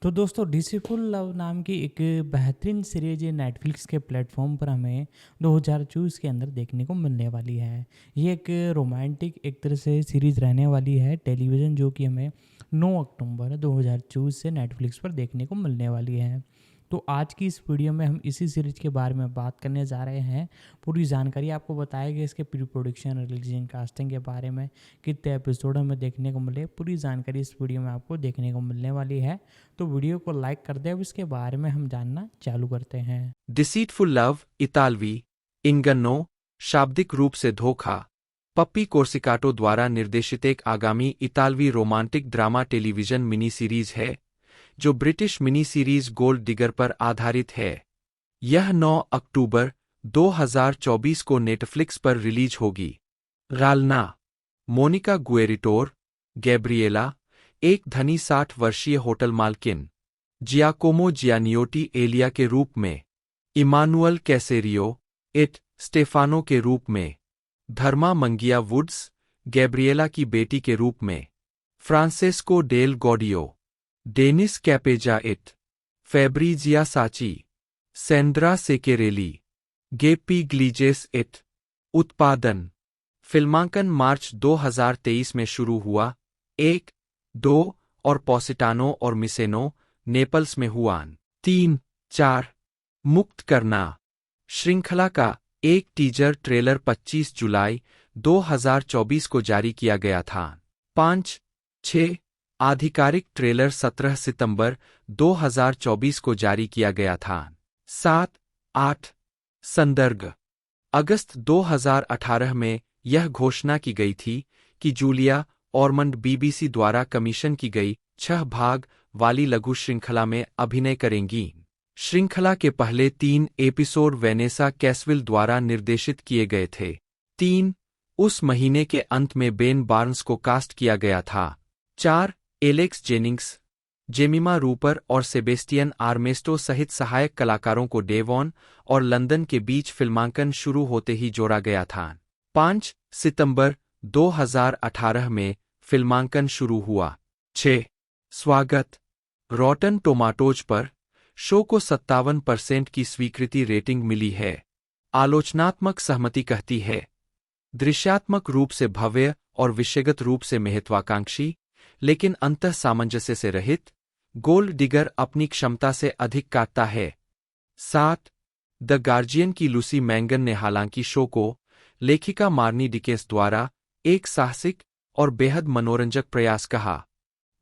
तो दोस्तों डिसीफुल लव नाम की एक बेहतरीन सीरीज ये नेटफ्लिक्स के प्लेटफॉर्म पर हमें 2024 के अंदर देखने को मिलने वाली है। ये एक रोमांटिक एक तरह से सीरीज रहने वाली है टेलीविज़न, जो कि हमें 9 अक्टूबर 2024 से नेटफ्लिक्स पर देखने को मिलने वाली है। तो आज की इस वीडियो में हम इसी सीरीज के बारे में बात करने जा रहे हैं। पूरी जानकारी आपको बताएगी इसके प्री प्रोडक्शन, रिलीजिंग, कास्टिंग के बारे में, कितने एपिसोड हमें देखने को मिले, पूरी जानकारी इस वीडियो में आपको देखने को मिलने वाली है। तो वीडियो को लाइक कर दे, अब इसके बारे में हम जानना चालू करते हैं। डिसीटफुल लव इतालवी इंगन्नो शाब्दिक रूप से धोखा पप्पी कोर्सिकाटो द्वारा निर्देशित एक आगामी इतालवी romantic drama television mini series है जो British mini series gold digger पर आधारित है। यह 9 अक्टूबर 2024 को नेटफ्लिक्स पर रिलीज होगी। गालना मोनिका गुएरिटोर, गैब्रिएला एक धनी 60 वर्षीय होटल मालकिन, जियाकोमो जियानियोटी एलिया के रूप में, इमानुअल कैसेरियो इट स्टेफानो के रूप में, धर्मा मंगिया वुड्स गैब्रिएला की बेटी के रूप में, फ्रांसेस्को डेल गॉडियो, डेनिस कैपेजा इट, फैब्रिजिया साची, सेंड्रा सेकेरेली, गेपी ग्लीजेस इट। उत्पादन फिल्मांकन मार्च 2023 में शुरू हुआ। 1, 2 और पोसिटानो और मिसेनो नेपल्स में हुआ। 3, 4 मुक्त करना श्रृंखला का एक टीजर ट्रेलर 25 जुलाई 2024 को जारी किया गया था। 5, 6 आधिकारिक ट्रेलर 17 सितंबर 2024 को जारी किया गया था। 7, 8 संदर्भ अगस्त 2018 में यह घोषणा की गई थी कि जूलिया ऑर्मंड बीबीसी द्वारा कमीशन की गई 6 भाग वाली लघु श्रृंखला में अभिनय करेंगी। श्रृंखला के पहले 3 एपिसोड वेनेसा कैसविल द्वारा निर्देशित किए गए थे। 3 उस महीने के अंत में बेन बार्न्स को कास्ट किया गया था। 4 एलेक्स जेनिंग्स, जेमिमा रूपर और सेबेस्टियन आर्मेस्टो सहित सहायक कलाकारों को डेवॉन और लंदन के बीच फिल्मांकन शुरू होते ही जोड़ा गया था। 5 सितंबर 2018 में फिल्मांकन शुरू हुआ। 6 स्वागत रॉटन टोमाटोज पर शो को 57% की स्वीकृति रेटिंग मिली है। आलोचनात्मक सहमति कहती है, दृश्यात्मक रूप से भव्य और विषयगत रूप से महत्वाकांक्षी लेकिन अंतः सामंजस्य से रहित, गोल्ड डिगर अपनी क्षमता से अधिक काटता है। 7 द गार्जियन की लूसी मैंगन ने हालांकि शो को लेखिका मार्नी डिकेंस द्वारा एक साहसिक और बेहद मनोरंजक प्रयास कहा।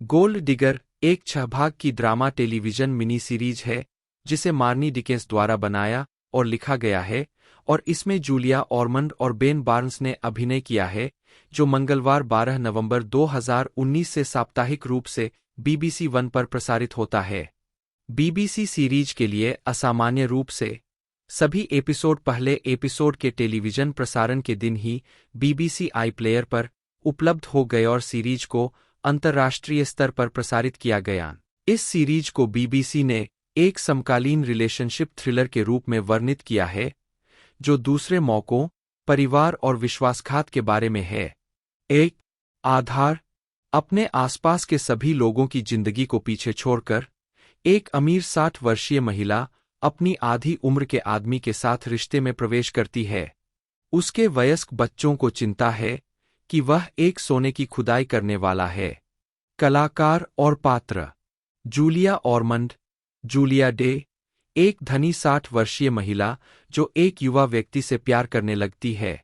गोल्ड डिगर एक 6 भाग की ड्रामा टेलीविजन मिनी सीरीज है जिसे मार्नी डिकेंस द्वारा बनाया और लिखा गया है और इसमें जूलिया ऑर्मंड और बेन बार्न्स ने अभिनय किया है, जो मंगलवार 12 नवंबर 2019 से साप्ताहिक रूप से BBC वन पर प्रसारित होता है। BBC सीरीज के लिए असामान्य रूप से सभी एपिसोड पहले एपिसोड के टेलीविजन प्रसारण के दिन ही BBC iPlayer पर उपलब्ध हो गए और सीरीज को अंतर्राष्ट्रीय स्तर पर प्रसारित किया गया। इस सीरीज को BBC ने एक समकालीन रिलेशनशिप थ्रिलर के रूप में वर्णित किया है जो दूसरे मौकों, परिवार और विश्वासघात के बारे में है। एक आधार अपने आसपास के सभी लोगों की जिंदगी को पीछे छोड़कर एक अमीर 60 वर्षीय महिला अपनी आधी उम्र के आदमी के साथ रिश्ते में प्रवेश करती है। उसके वयस्क बच्चों को चिंता है कि वह एक सोने की खुदाई करने वाला है। कलाकार और पात्र जूलिया ऑर्मंड, जूलिया डे एक धनी 60 वर्षीय महिला जो एक युवा व्यक्ति से प्यार करने लगती है।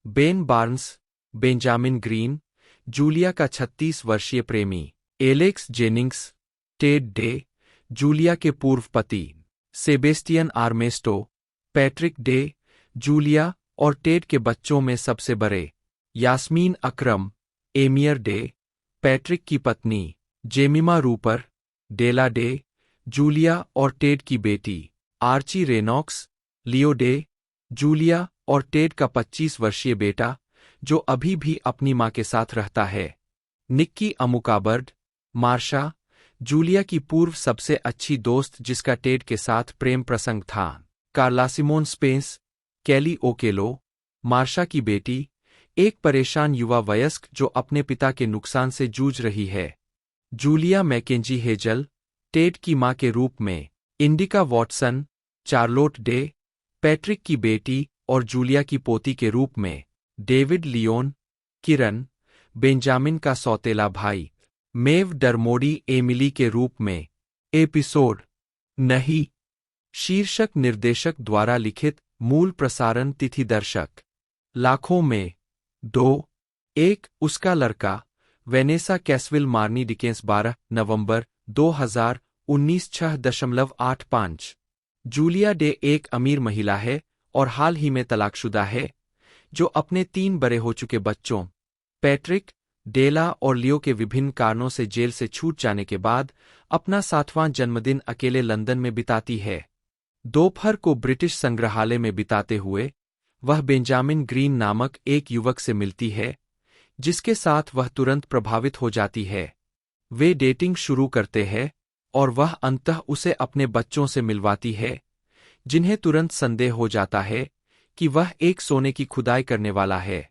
Ben Barnes, Benjamin green, Julia का 36 वर्षीय प्रेमी। Alex Jennings, Ted day, Julia के पूर्व पति। सेबेस्टियन आर्मेस्टो, पैट्रिक डे, जूलिया और टेड के बच्चों में सबसे बड़े। यास्मीन अकरम, एमियर डे, पैट्रिक की पत्नी। जेमिमा रूपर, डेला डे, जूलिया और टेड की बेटी। आर्ची रेनॉक्स, लियो डे, जूलिया और टेड का 25 वर्षीय बेटा जो अभी भी अपनी मां के साथ रहता है। निक्की अमुकाबर्ड, मार्शा, जूलिया की पूर्व सबसे अच्छी दोस्त जिसका टेड के साथ प्रेम प्रसंग था। कार्ला सिमोन स्पेंस, कैली ओकेलो, मार्शा की बेटी, एक परेशान युवा वयस्क जो अपने पिता के नुकसान से जूझ रही है। जूलिया मैकेंजी हेजल, टेड की मां के रूप में indica Watson, Charlotte day, Patrick की बेटी और जूलिया की पोती के रूप में डेविड लियोन, किरण, बेंजामिन का सौतेला भाई मेव डरमोडी एमिली के रूप में। एपिसोड नहीं। शीर्षक निर्देशक द्वारा लिखित। मूल प्रसारण तिथि दर्शक लाखों में 2। 1 उसका लड़का वेनेसा कैसविल मार्नी डिकेंस 12 नवंबर 2019 6.85। जूलिया डे एक अमीर महिला है और हाल ही में तलाकशुदा है, जो अपने 3 बड़े हो चुके बच्चों पैट्रिक, डेला और लियो के विभिन्न कारणों से जेल से छूट जाने के बाद अपना 7वां जन्मदिन अकेले लंदन में बिताती है। दोपहर को ब्रिटिश संग्रहालय में बिताते हुए वह बेंजामिन ग्रीन नामक एक युवक से मिलती है, जिसके साथ वह तुरंत प्रभावित हो जाती है। वे डेटिंग शुरू करते हैं और वह अंततः उसे अपने बच्चों से मिलवाती है, जिन्हें तुरंत संदेह हो जाता है कि वह एक सोने की खुदाई करने वाला है।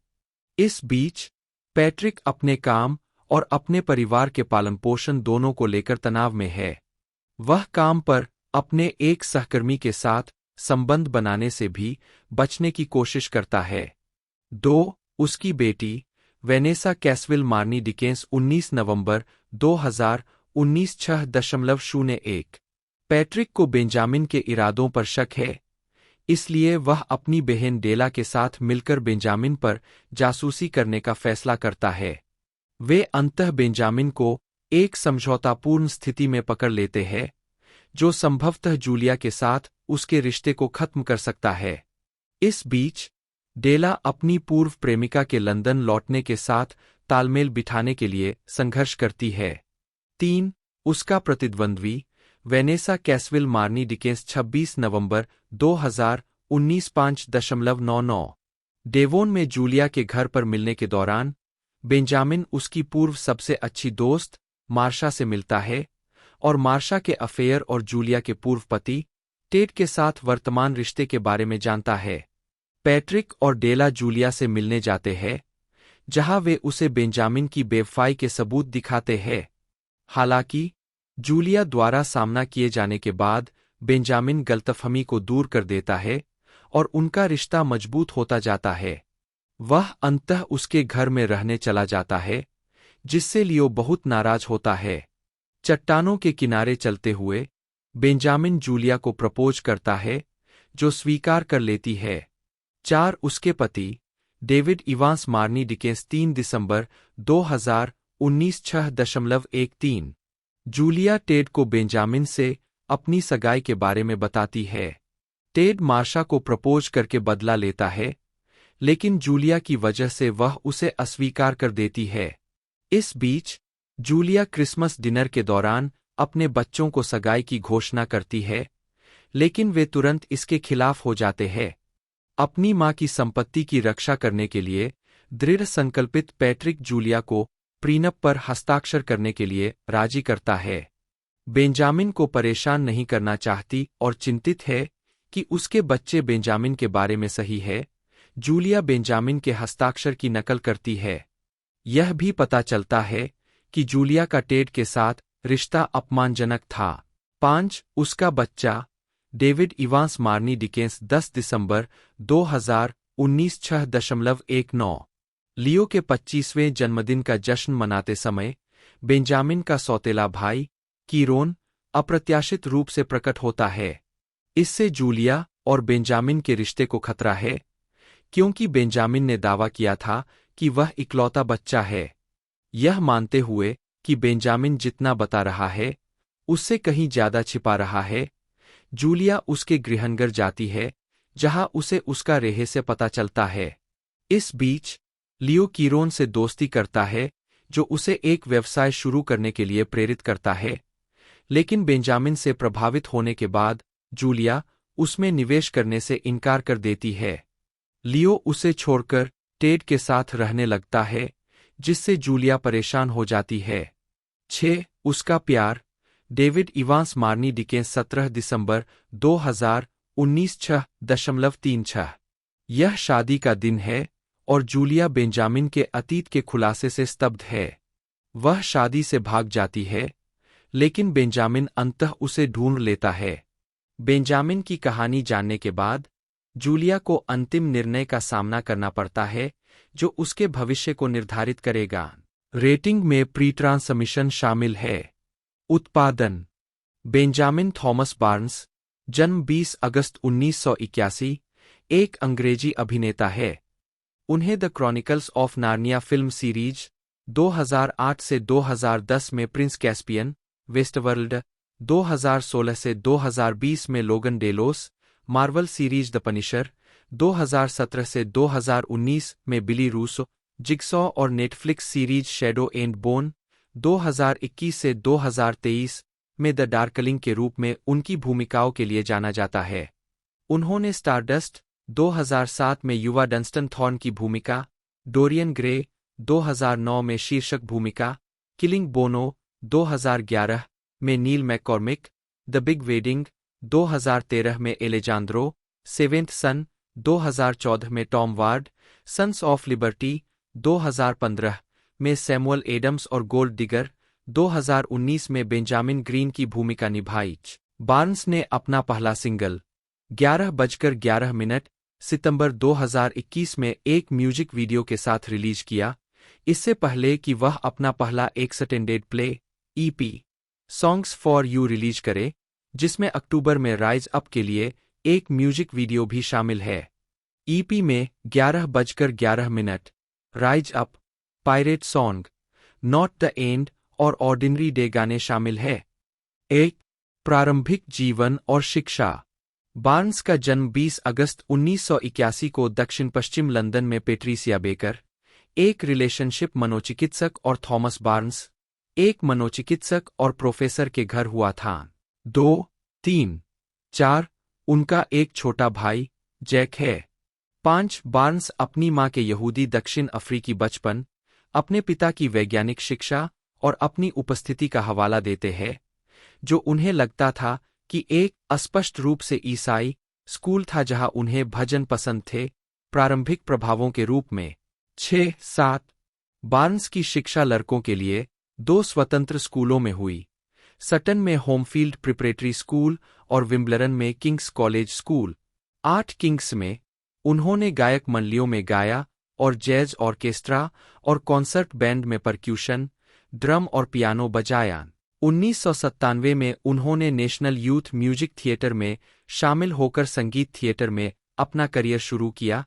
इस बीच पैट्रिक अपने काम और अपने परिवार के पालन पोषण दोनों को लेकर तनाव में है। वह काम पर अपने एक सहकर्मी के साथ संबंध बनाने से भी बचने की कोशिश करता है। 2 उसकी बेटी वेनेसा कैसविल मार्नी डिकेंस 19 नवंबर 2019 6.01। पैट्रिक को बेंजामिन के इरादों पर शक है, इसलिए वह अपनी बहन डेला के साथ मिलकर बेंजामिन पर जासूसी करने का फैसला करता है। वे अंततः बेंजामिन को एक समझौतापूर्ण स्थिति में पकड़ लेते हैं, जो संभवतः जूलिया के साथ उसके रिश्ते को खत्म कर सकता है। इस बीच डेला अपनी पूर्व प्रेमिका के लंदन लौटने के साथ तालमेल बिठाने के लिए संघर्ष करती है। 3 उसका प्रतिद्वंद्वी वेनेसा कैसविल मार्नी डिकेंस 26 नवंबर 2019 5.99। डेवोन में जूलिया के घर पर मिलने के दौरान बेंजामिन उसकी पूर्व सबसे अच्छी दोस्त मार्शा से मिलता है और मार्शा के अफेयर और जूलिया के पूर्व पति टेड के साथ वर्तमान रिश्ते के बारे में जानता है। पैट्रिक और डेला जूलिया से मिलने जाते हैं, जहां वे उसे बेंजामिन की बेवफाई के सबूत दिखाते हैं। हालांकि जूलिया द्वारा सामना किए जाने के बाद बेंजामिन गलतफहमी को दूर कर देता है और उनका रिश्ता मजबूत होता जाता है। वह अंततः उसके घर में रहने चला जाता है, जिससे लियो बहुत नाराज होता है। चट्टानों के किनारे चलते हुए बेंजामिन जूलिया को प्रपोज करता है, जो स्वीकार कर लेती है। 4 उसके पति डेविड इवांस मार्नी डिकेंस 3 दिसंबर 2019 6.13। जूलिया टेड को बेंजामिन से अपनी सगाई के बारे में बताती है। टेड मार्शा को प्रपोज करके बदला लेता है, लेकिन जूलिया की वजह से वह उसे अस्वीकार कर देती है। इस बीच जूलिया क्रिसमस डिनर के दौरान अपने बच्चों को सगाई की घोषणा करती है, लेकिन वे तुरंत इसके खिलाफ हो जाते हैं। अपनी मां की संपत्ति की रक्षा करने के लिए दृढ़ संकल्पित पैट्रिक जूलिया को प्रीनप पर हस्ताक्षर करने के लिए राजी करता है। बेंजामिन को परेशान नहीं करना चाहती और चिंतित है कि उसके बच्चे बेंजामिन के बारे में सही है, जूलिया बेंजामिन के हस्ताक्षर की नकल करती है। यह भी पता चलता है कि जूलिया का टेड के साथ रिश्ता अपमानजनक था। 5 उसका बच्चा डेविड इवांस मार्नी डिकेंस 10 दिसंबर 2019 6.19। लियो के 25वें जन्मदिन का जश्न मनाते समय बेंजामिन का सौतेला भाई कीरोन अप्रत्याशित रूप से प्रकट होता है। इससे जूलिया और बेंजामिन के रिश्ते को खतरा है, क्योंकि बेंजामिन ने दावा किया था कि वह इकलौता बच्चा है। यह मानते हुए कि बेंजामिन जितना बता रहा है उससे कहीं ज्यादा छिपा रहा है, जूलिया उसके गृहनगर जाती है, जहां उसे उसका रहस्य पता चलता है। इस बीच लियो कीरोन से दोस्ती करता है, जो उसे एक व्यवसाय शुरू करने के लिए प्रेरित करता है, लेकिन बेंजामिन से प्रभावित होने के बाद जूलिया उसमें निवेश करने से इनकार कर देती है। लियो उसे छोड़कर टेड के साथ रहने लगता है, जिससे जूलिया परेशान हो जाती है। 6 उसका प्यार डेविड इवांस मार्नी डिकेंस 17 दिसंबर 2019 6.36। यह शादी का दिन है और जूलिया बेंजामिन के अतीत के खुलासे से स्तब्ध है। वह शादी से भाग जाती है, लेकिन बेंजामिन अंततः उसे ढूंढ लेता है। बेंजामिन की कहानी जानने के बाद जूलिया को अंतिम निर्णय का सामना करना पड़ता है जो उसके भविष्य को निर्धारित करेगा। रेटिंग में प्री ट्रांसमिशन शामिल है। उत्पादन बेंजामिन थॉमस बार्न्स, जन्म 20 अगस्त 1981, एक अंग्रेजी अभिनेता है। उन्हें the chronicles of Narnia film series 2008 से 2010 में प्रिंस कैस्पियन, वेस्टवर्ल्ड 2016 से 2020 में लोगन Delos, Marvel series the Punisher 2017 से 2019 में बिली रूसो, जिगसॉ और Netflix series shadow and bone 2021 से 2023 में द डार्कलिंग के रूप में उनकी भूमिकाओं के लिए जाना जाता है। उन्होंने स्टारडस्ट 2007 में युवा डंस्टन थॉर्न की भूमिका, डोरियन ग्रे 2009 में शीर्षक भूमिका, किलिंग बोनो 2011 में Neil McCormick, The Big Wedding 2013 में एलेजांद्रो, सेवेंथ सन 2014 में Tom Ward, Sons of Liberty 2015 में सैमुअल एडम्स और गोल्ड डिगर 2019 में बेंजामिन ग्रीन की भूमिका निभाई। बार्न्स ने अपना पहला सिंगल 11:11 सितंबर 2021 में एक म्यूजिक वीडियो के साथ रिलीज किया, इससे पहले कि वह अपना पहला extended play EP songs for you release करे, जिसमें अक्टूबर में राइज अप के लिए एक म्यूजिक वीडियो भी शामिल है। ईपी में 11:11 rise up, pirate song, not the end और ऑर्डिनरी डे गाने शामिल है। एक प्रारंभिक जीवन और शिक्षा बार्न्स का जन्म 20 अगस्त 1981 को दक्षिण पश्चिम लंदन में पेट्रिसिया बेकर, एक रिलेशनशिप मनोचिकित्सक और थॉमस बार्न्स, एक मनोचिकित्सक और प्रोफेसर के घर हुआ था। 2, 3, 4 उनका एक छोटा भाई जैक है। 5 बार्न्स अपनी मां के यहूदी दक्षिण अफ्रीकी बचपन, अपने पिता की वैज्ञानिक शिक्षा और अपनी उपस्थिति का हवाला देते हैं, जो उन्हें लगता था कि एक अस्पष्ट रूप से ईसाई स्कूल था जहां उन्हें भजन पसंद थे, प्रारंभिक प्रभावों के रूप में। 6, 7 बार्न्स की शिक्षा लड़कों के लिए 2 स्वतंत्र स्कूलों में हुई, सटन में होमफील्ड प्रिपरेटरी स्कूल और विम्बलडन में किंग्स कॉलेज स्कूल। 8 किंग्स में उन्होंने गायक मंडलियों में गाया और जैज ऑर्केस्ट्रा और कॉन्सर्ट बैंड में परक्यूशन, ड्रम और पियानो बजाया। 1997 में उन्होंने नेशनल यूथ म्यूजिक थिएटर में शामिल होकर संगीत थिएटर में अपना करियर शुरू किया,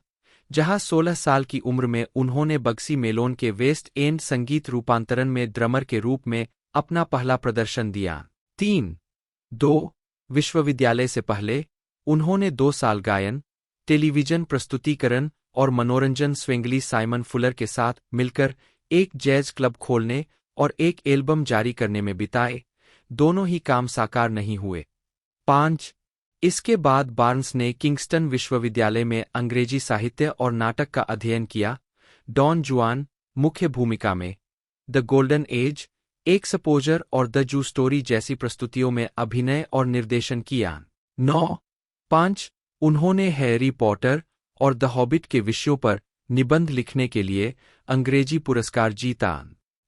जहां 16 साल की उम्र में उन्होंने बग्सी मेलोन के वेस्ट एंड संगीत रूपांतरण में ड्रमर के रूप में अपना पहला प्रदर्शन दिया। 3, 2 विश्वविद्यालय से पहले उन्होंने 2 साल गायन, टेलीविजन प्रस्तुतिकरण और मनोरंजन स्वेंगली साइमन फुलर के साथ मिलकर एक जैज क्लब खोलने और एक एल्बम जारी करने में बिताए, दोनों ही काम साकार नहीं हुए। 5 इसके बाद बार्न्स ने किंगस्टन विश्वविद्यालय में अंग्रेजी साहित्य और नाटक का अध्ययन किया, डॉन जुआन मुख्य भूमिका में, द गोल्डन एज, एक्सपोजर और द जू स्टोरी जैसी प्रस्तुतियों में अभिनय और निर्देशन किया। 9 5 उन्होंने हैरी पॉटर और द हॉबिट के विषयों पर निबंध लिखने के लिए अंग्रेजी पुरस्कार जीता।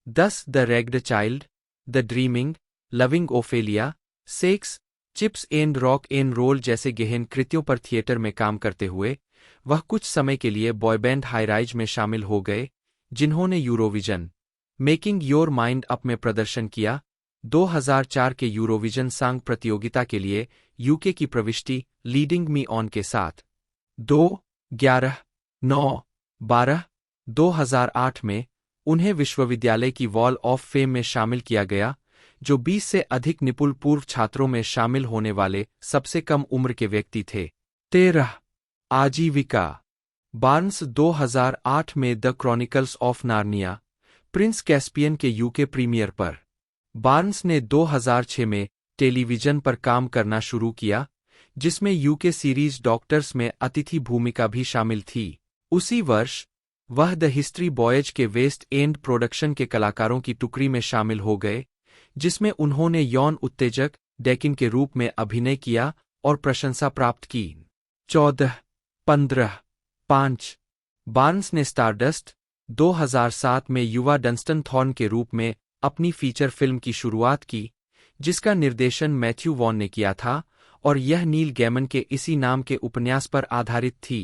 10 The Ragged Child, The Dreaming, Loving Ophelia, Sex, Chips and Rock and Roll जैसे गहन कृतियों पर थिएटर में काम करते हुए वह कुछ समय के लिए बॉयबैंड हाईराइज में शामिल हो गए, जिन्होंने Eurovision making your mind up में प्रदर्शन किया। 2004 के यूरोविजन सॉन्ग प्रतियोगिता के लिए यूके की प्रविष्टि लीडिंग मी ऑन के साथ। 2 11 9 12 2008 में उन्हें विश्वविद्यालय की वॉल ऑफ फेम में शामिल किया गया, जो 20 से अधिक निपुण पूर्व छात्रों में शामिल होने वाले सबसे कम उम्र के व्यक्ति थे। 13 आजीविका बार्न्स 2008 में the chronicles of Narnia, prince Caspian के यूके प्रीमियर पर। बार्न्स ने 2006 में टेलीविजन पर काम करना शुरू किया, जिसमें यूके सीरीज डॉक्टर्स में अतिथि भूमिका भी शामिल थी। उसी वर्ष वह द हिस्ट्री बॉयज के वेस्ट एंड प्रोडक्शन के कलाकारों की टुकड़ी में शामिल हो गए, जिसमें उन्होंने यौन उत्तेजक डेकिन के रूप में अभिनय किया और प्रशंसा प्राप्त की। 14 15 5 बार्न्स ने स्टारडस्ट 2007 में युवा डंस्टन थॉर्न के रूप में अपनी फीचर फिल्म की शुरुआत की, जिसका निर्देशन मैथ्यू वॉन ने किया था और यह नील गैमन के इसी नाम के उपन्यास पर आधारित थी।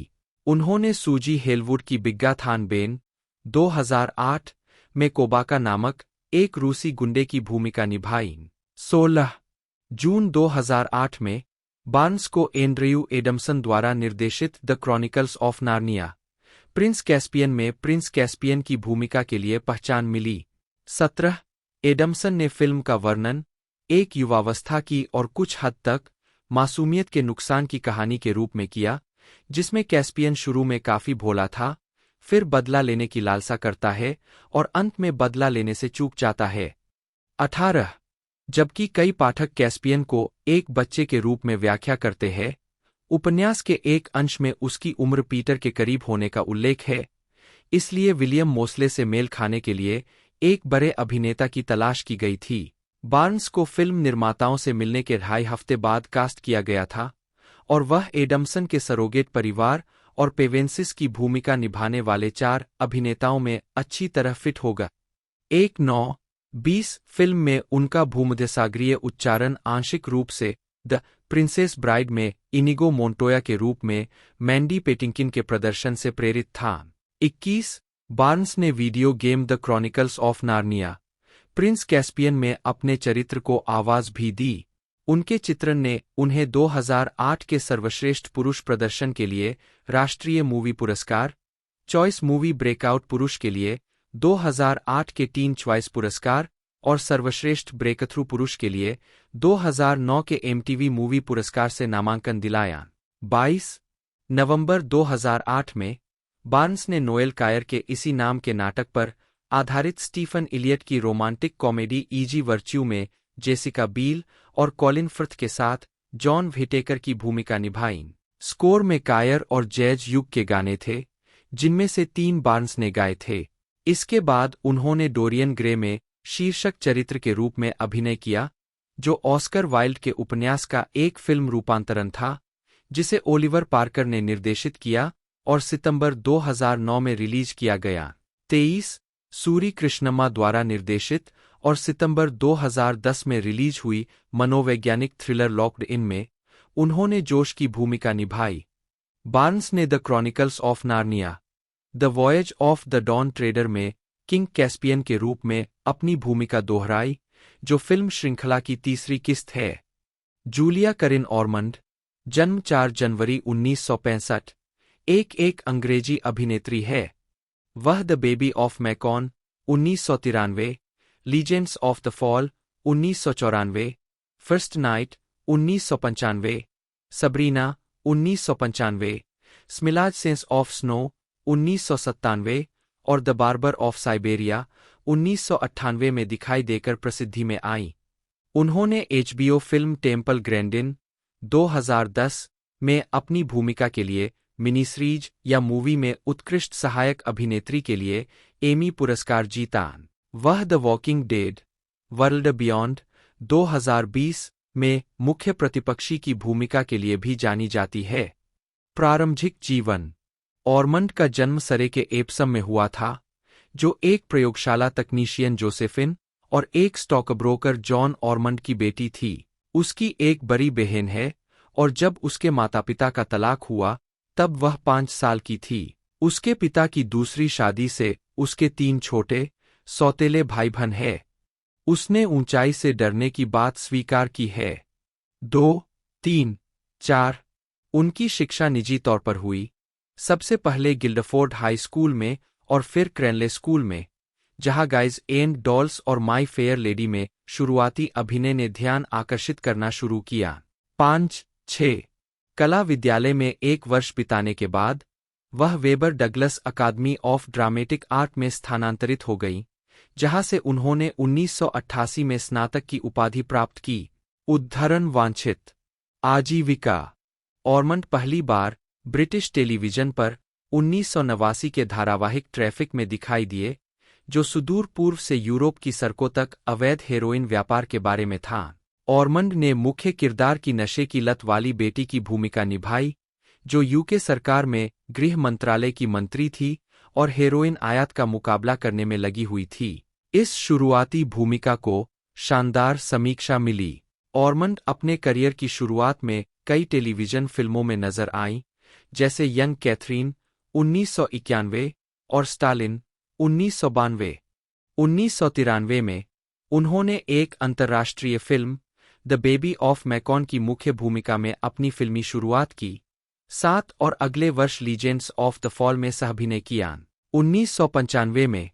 उन्होंने सूजी हेलवुड की बिग्गा थान बेन 2008 में कोबाका नामक एक रूसी गुंडे की भूमिका निभाई। 16 जून 2008 में बार्न्स को एंड्रयू एडम्सन द्वारा निर्देशित the chronicles of Narnia prince Caspian में प्रिंस कैस्पियन की भूमिका के लिए पहचान मिली। 17 एडम्सन ने फिल्म का वर्णन एक युवावस्था की और कुछ हद तक मासूमियत के नुकसान की कहानी के रूप में किया, जिसमें कैस्पियन शुरू में काफी भोला था, फिर बदला लेने की लालसा करता है और अंत में बदला लेने से चूक जाता है। 18 जबकि कई पाठक कैस्पियन को एक बच्चे के रूप में व्याख्या करते हैं, उपन्यास के एक अंश में उसकी उम्र पीटर के करीब होने का उल्लेख है, इसलिए विलियम मोस्ले से मेल खाने के लिए एक बड़े अभिनेता की तलाश की गई थी। बार्न्स को फिल्म निर्माताओं से मिलने के 2.5 हफ्ते बाद कास्ट किया गया था और वह एडम्सन के सरोगेट परिवार और पेवेंसिस की भूमिका निभाने वाले 4 अभिनेताओं में अच्छी तरह फिट होगा। 1920 फिल्म में उनका भूमध्यसागरीय उच्चारण आंशिक रूप से द प्रिंसेस ब्राइड में इनिगो मोंटोया के रूप में मैंडी पेटिंकिन के प्रदर्शन से प्रेरित था। 21 बार्न्स ने video game the chronicles of Narnia prince Caspian में अपने चरित्र को आवाज भी दी। उनके चित्रण ने उन्हें 2008 के सर्वश्रेष्ठ पुरुष प्रदर्शन के लिए राष्ट्रीय मूवी पुरस्कार, चॉइस मूवी ब्रेकआउट पुरुष के लिए 2008 के टीन चॉइस पुरस्कार और सर्वश्रेष्ठ ब्रेकथ्रू पुरुष के लिए 2009 के एमटीवी मूवी पुरस्कार से नामांकन दिलाया। 22 नवंबर 2008 में बार्न्स ने नोएल कायर के इसी नाम के नाटक पर आधारित स्टीफन इलियट की रोमांटिक कॉमेडी ईजी वर्च्यू में जेसिका बील और कॉलिन फर्थ के साथ जॉन व्हिटेकर की भूमिका निभाई। स्कोर में कायर और जैज युग के गाने थे, जिनमें से 3 बार्न्स ने गाए थे। इसके बाद उन्होंने डोरियन ग्रे में शीर्षक चरित्र के रूप में अभिनय किया, जो ऑस्कर वाइल्ड के उपन्यास का एक फिल्म रूपांतरण था, जिसे ओलिवर पार्कर ने निर्देशित किया और सितंबर 2009 में रिलीज किया गया। 23 सूरी कृष्णम्मा द्वारा निर्देशित और सितंबर 2010 में रिलीज हुई मनोवैज्ञानिक थ्रिलर लॉक्ड इन में उन्होंने जोश की भूमिका निभाई। बार्न्स ने The chronicles of Narnia The Voyage of the don Treader में किंग कैस्पियन के रूप में अपनी भूमिका दोहराई, जो फिल्म श्रृंखला की तीसरी किस्त है। जूलिया करिन ऑर्मंड, जन्म 4 जनवरी 1965, एक अंग्रेजी अभिनेत्री है। वह the baby of Macon 1993, legends of the fall 1994, first knight 1995, Sabrina 1995, Smilla's sense of snow 1997 और द बार्बर ऑफ साइबेरिया 1998 में दिखाई देकर प्रसिद्धि में आई। उन्होंने एचबीओ फिल्म टेम्पल ग्रैंडिन 2010 में अपनी भूमिका के लिए मिनी सीरीज या मूवी में उत्कृष्ट सहायक अभिनेत्री के लिए एमी पुरस्कार जीता। वह the walking dead world beyond 2020 में मुख्य प्रतिपक्षी की भूमिका के लिए भी जानी जाती है। प्रारंभिक जीवन ऑर्मंड का जन्म सरे के एप्सम में हुआ था, जो एक प्रयोगशाला तकनीशियन जोसेफिन और एक स्टॉकब्रोकर जॉन ऑर्मंड की बेटी थी। उसकी एक बड़ी बहन है और जब उसके माता पिता का तलाक हुआ तब वह 5 साल की थी। उसके पिता की दूसरी शादी से उसके 3 छोटे सौतेले भाई बहन हैं। उसने ऊंचाई से डरने की बात स्वीकार की है। 2, 3, 4 उनकी शिक्षा निजी तौर पर हुई, सबसे पहले गिल्डफोर्ड हाई स्कूल में और फिर क्रैनले स्कूल में, जहां गाइज एंड डॉल्स और माई फेयर लेडी में शुरुआती अभिनय ने ध्यान आकर्षित करना शुरू किया। 5, 6 कला विद्यालय में 1 वर्ष बिताने के बाद वह Webber Douglas Academy of Dramatic Art में स्थानांतरित हो गई, जहां से उन्होंने 1988 में स्नातक की उपाधि प्राप्त की। उद्धरण वांछित आजीविका ऑर्मंड पहली बार ब्रिटिश टेलीविजन पर 1989 के धारावाहिक ट्रैफिक में दिखाई दिए, जो सुदूर पूर्व से यूरोप की सड़कों तक अवैध हेरोइन व्यापार के बारे में था। ऑर्मंड ने मुख्य किरदार की नशे की लत वाली बेटी की भूमिका निभाई, जो यूके सरकार में गृह मंत्रालय की मंत्री थी और हेरोइन आयात का मुकाबला करने में लगी हुई थी। इस शुरुआती भूमिका को शानदार समीक्षा मिली। ऑरमंड अपने करियर की शुरुआत में कई टेलीविजन फिल्मों में नजर आईं, जैसे यंग कैथरीन 1991 और स्टालिन 1992। 1993 में उन्होंने एक अंतर्राष्ट्रीय film the baby of MECON की मुख्य भूमिका में अपनी फिल्मी शुरुआत की। 7 और अगले वर्ष लीजेंड्स ऑफ द फॉल में सहअभिनय किया। 1995 में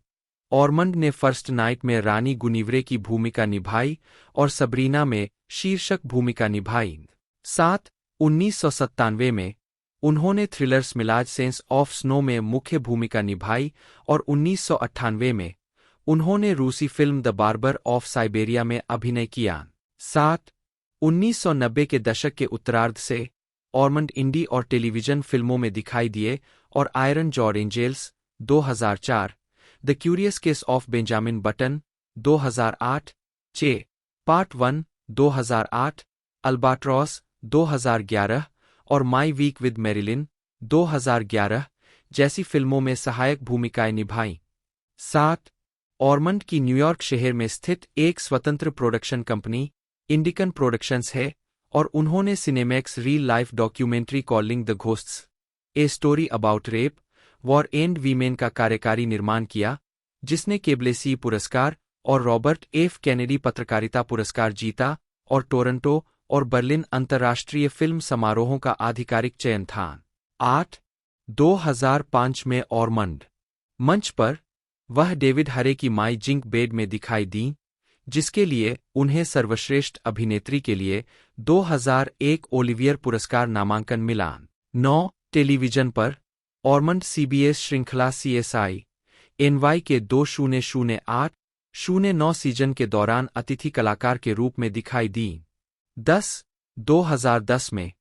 ऑरमंड ने फर्स्ट नाइट में रानी गुनिवरे की भूमिका निभाई और सबरीना में शीर्षक भूमिका निभाई। 7 1997 में उन्होंने थ्रिलर स्मिलाज सेंस ऑफ स्नो में मुख्य भूमिका निभाई और 1998 में उन्होंने रूसी film the barber of Siberia में अभिनय किया। 7 1990 के दशक के उत्तरार्ध से ऑरमंड इंडी और टेलीविजन फिल्मों में दिखाई दिए और Iron Jaw Angels 2004, The Curious Case of Benjamin Button 2008, Che part 1 2008, albatross 2011 और माई वीक विद मैरिलिन 2011 जैसी फिल्मों में सहायक भूमिकाएं निभाईं। 7 ऑरमंड की न्यूयॉर्क शहर में स्थित एक स्वतंत्र प्रोडक्शन कंपनी इंडिकन प्रोडक्शंस है और उन्होंने Cinemax real life documentary calling the ghosts a story about rape, war and women का कार्यकारी निर्माण किया, जिसने केबलेसी पुरस्कार और रॉबर्ट एफ कैनेडी पत्रकारिता पुरस्कार जीता और टोरंटो और बर्लिन अंतर्राष्ट्रीय फिल्म समारोहों का आधिकारिक चयन था। 8 2005 में ऑरमंड मंच पर वह डेविड हरे की माई जिंक बेड में दिखाई दी, जिसके लिए उन्हें सर्वश्रेष्ठ अभिनेत्री के लिए 2001 ओलिवियर पुरस्कार नामांकन मिला। 9 टेलीविजन पर ऑरमंड सीबीएस श्रृंखला CSI NY के 2008-09 सीजन के दौरान अतिथि कलाकार के रूप में दिखाई दी। 10 2010 में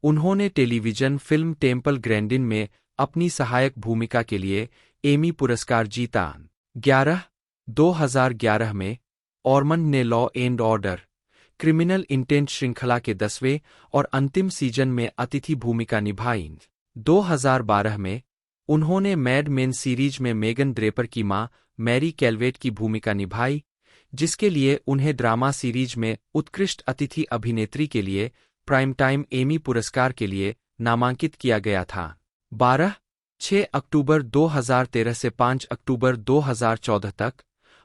उन्होंने टेलीविजन फिल्म टेम्पल ग्रैंडिन में अपनी सहायक भूमिका के लिए एमी पुरस्कार जीता। 11 2011 में ऑरमंड ने law and order criminal intent श्रृंखला के 10वें और अंतिम सीजन में अतिथि भूमिका निभाई। 2012 में उन्होंने मैड मेन सीरीज में मेगन ड्रेपर की मां मैरी कैलवेट की भूमिका निभाई, जिसके लिए उन्हें ड्रामा सीरीज में उत्कृष्ट अतिथि अभिनेत्री के लिए प्राइम टाइम एमी पुरस्कार के लिए नामांकित किया गया था। 6 अक्टूबर 2013 से 5 अक्टूबर 2014 तक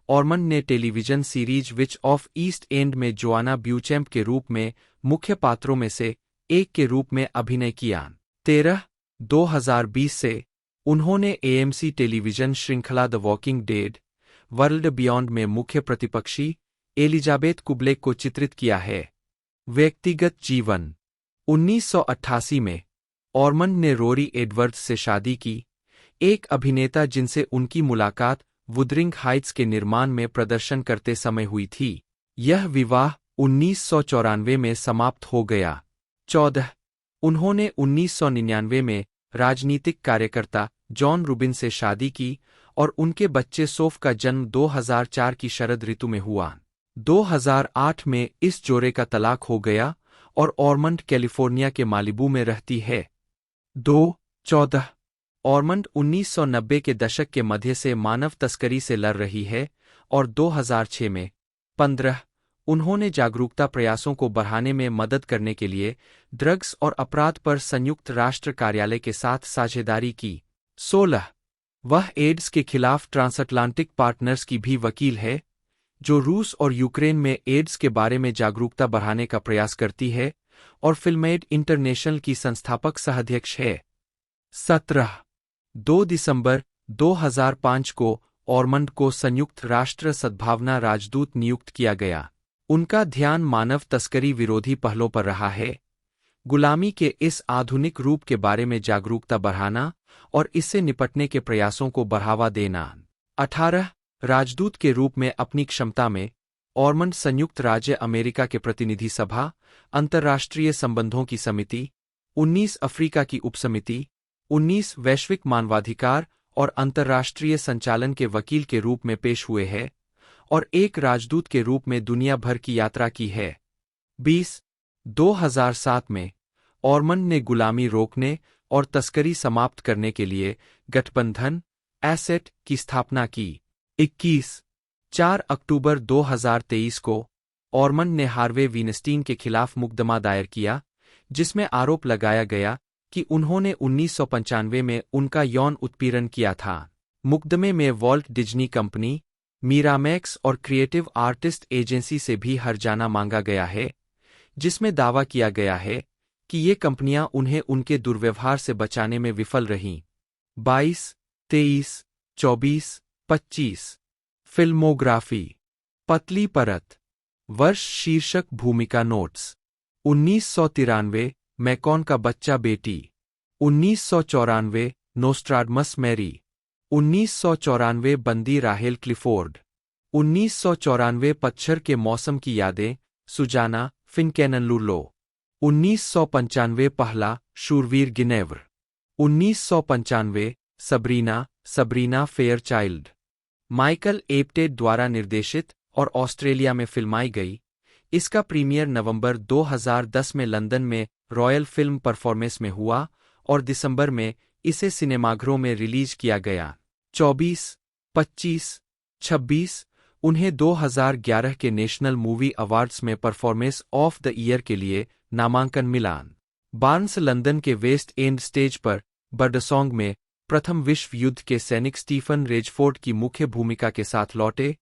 ऑरमंड ने television series which of east and में जोआना ब्यूचैम्प के रूप में मुख्य पात्रों में से एक के रूप में अभिनय किया। 13 2020 से उन्होंने AMC टेलीविजन श्रृंखला the walking dead world beyond में मुख्य प्रतिपक्षी एलिजाबेथ कुब्लेक को चित्रित किया है। व्यक्तिगत जीवन 1988 में ऑरमंड ने रोरी एडवर्ड्स से शादी की, एक अभिनेता जिनसे उनकी मुलाकात वुदरिंग हाइट्स के निर्माण में प्रदर्शन करते समय हुई थी। यह विवाह 1994 में समाप्त हो गया। 14 उन्होंने 1999 में राजनीतिक कार्यकर्ता जॉन रूबिन से शादी की और उनके बच्चे सोफ का जन्म 2004 की शरद ऋतु में हुआ। 2008 में इस जोड़े का तलाक हो गया और ऑरमंड कैलिफोर्निया के मालिबू में रहती है। 14 ऑरमंड 1990 के दशक के मध्य से मानव तस्करी से लड़ रही है और 2006 में 15 उन्होंने जागरूकता प्रयासों को बढ़ाने में मदद करने के लिए ड्रग्स और अपराध पर संयुक्त राष्ट्र कार्यालय के साथ साझेदारी की। 16 वह एड्स के खिलाफ ट्रांसअटलांटिक पार्टनर्स की भी वकील है, जो रूस और यूक्रेन में एड्स के बारे में जागरूकता बढ़ाने का प्रयास करती है और फिल्मेड इंटरनेशनल की संस्थापक सहाध्यक्ष है। 17 2 दिसंबर 2005 को ऑरमंड को संयुक्त राष्ट्र सद्भावना राजदूत नियुक्त किया गया। उनका ध्यान मानव तस्करी विरोधी पहलों पर रहा है, गुलामी के इस आधुनिक रूप के बारे में जागरूकता बढ़ाना और इससे निपटने के प्रयासों को बढ़ावा देना। 18 राजदूत के रूप में अपनी क्षमता में ऑरमंड संयुक्त राज्य अमेरिका के प्रतिनिधि सभा, अंतर्राष्ट्रीय संबंधों की समिति, 19 अफ्रीका की उपसमिति, 19 वैश्विक मानवाधिकार और अंतर्राष्ट्रीय संचालन के वकील के रूप में पेश हुए हैं और एक राजदूत के रूप में दुनिया भर की यात्रा की है। 20 2007 में ऑरमंड ने गुलामी रोकने और तस्करी समाप्त करने के लिए गठबंधन एसेट की स्थापना की। 21 4 अक्टूबर 2023 को ऑर्मंड ने हार्वे वीनस्टीन के खिलाफ मुकदमा दायर किया, जिसमें आरोप लगाया गया कि उन्होंने 1995 में उनका यौन उत्पीड़न किया था। मुकदमे में वॉल्ट डिज्नी कंपनी, मीरामैक्स और क्रिएटिव आर्टिस्ट एजेंसी से भी हर्जाना मांगा गया है, जिसमें दावा किया गया है कि ये कंपनियां उन्हें उनके दुर्व्यवहार से बचाने में विफल रहीं। 22, 23, 24, 25। फिल्मोग्राफी। पतली परत। वर्ष शीर्षक भूमिका नोट्स। 1993 मैकॉन का बच्चा बेटी। 1994 नोस्ट्राडमस मैरी। 1994 बंदी राहेल क्लिफोर्ड। 1994 पतझड़ के मौसम की यादें सुजाना फिनकेनलुलो। 1995 पहला शूरवीर गिनेव्र। 1995 सबरीना फेयरचाइल्ड। माइकल एप्टेड द्वारा निर्देशित और ऑस्ट्रेलिया में फिल्माई गई, इसका प्रीमियर नवंबर 2010 में लंदन में रॉयल फिल्म परफॉर्मेंस में हुआ और दिसंबर में इसे सिनेमाघरों में रिलीज किया गया। 24, 25, 26 उन्हें 2011 के नेशनल मूवी अवार्ड्स में परफॉर्मेंस ऑफ द ईयर के लिए नामांकन मिला। बार्न्स लंदन के वेस्ट एंड स्टेज पर बर्डसॉन्ग में प्रथम विश्व युद्ध के सैनिक स्टीफन रेजफोर्ड की मुख्य भूमिका के साथ लौटे,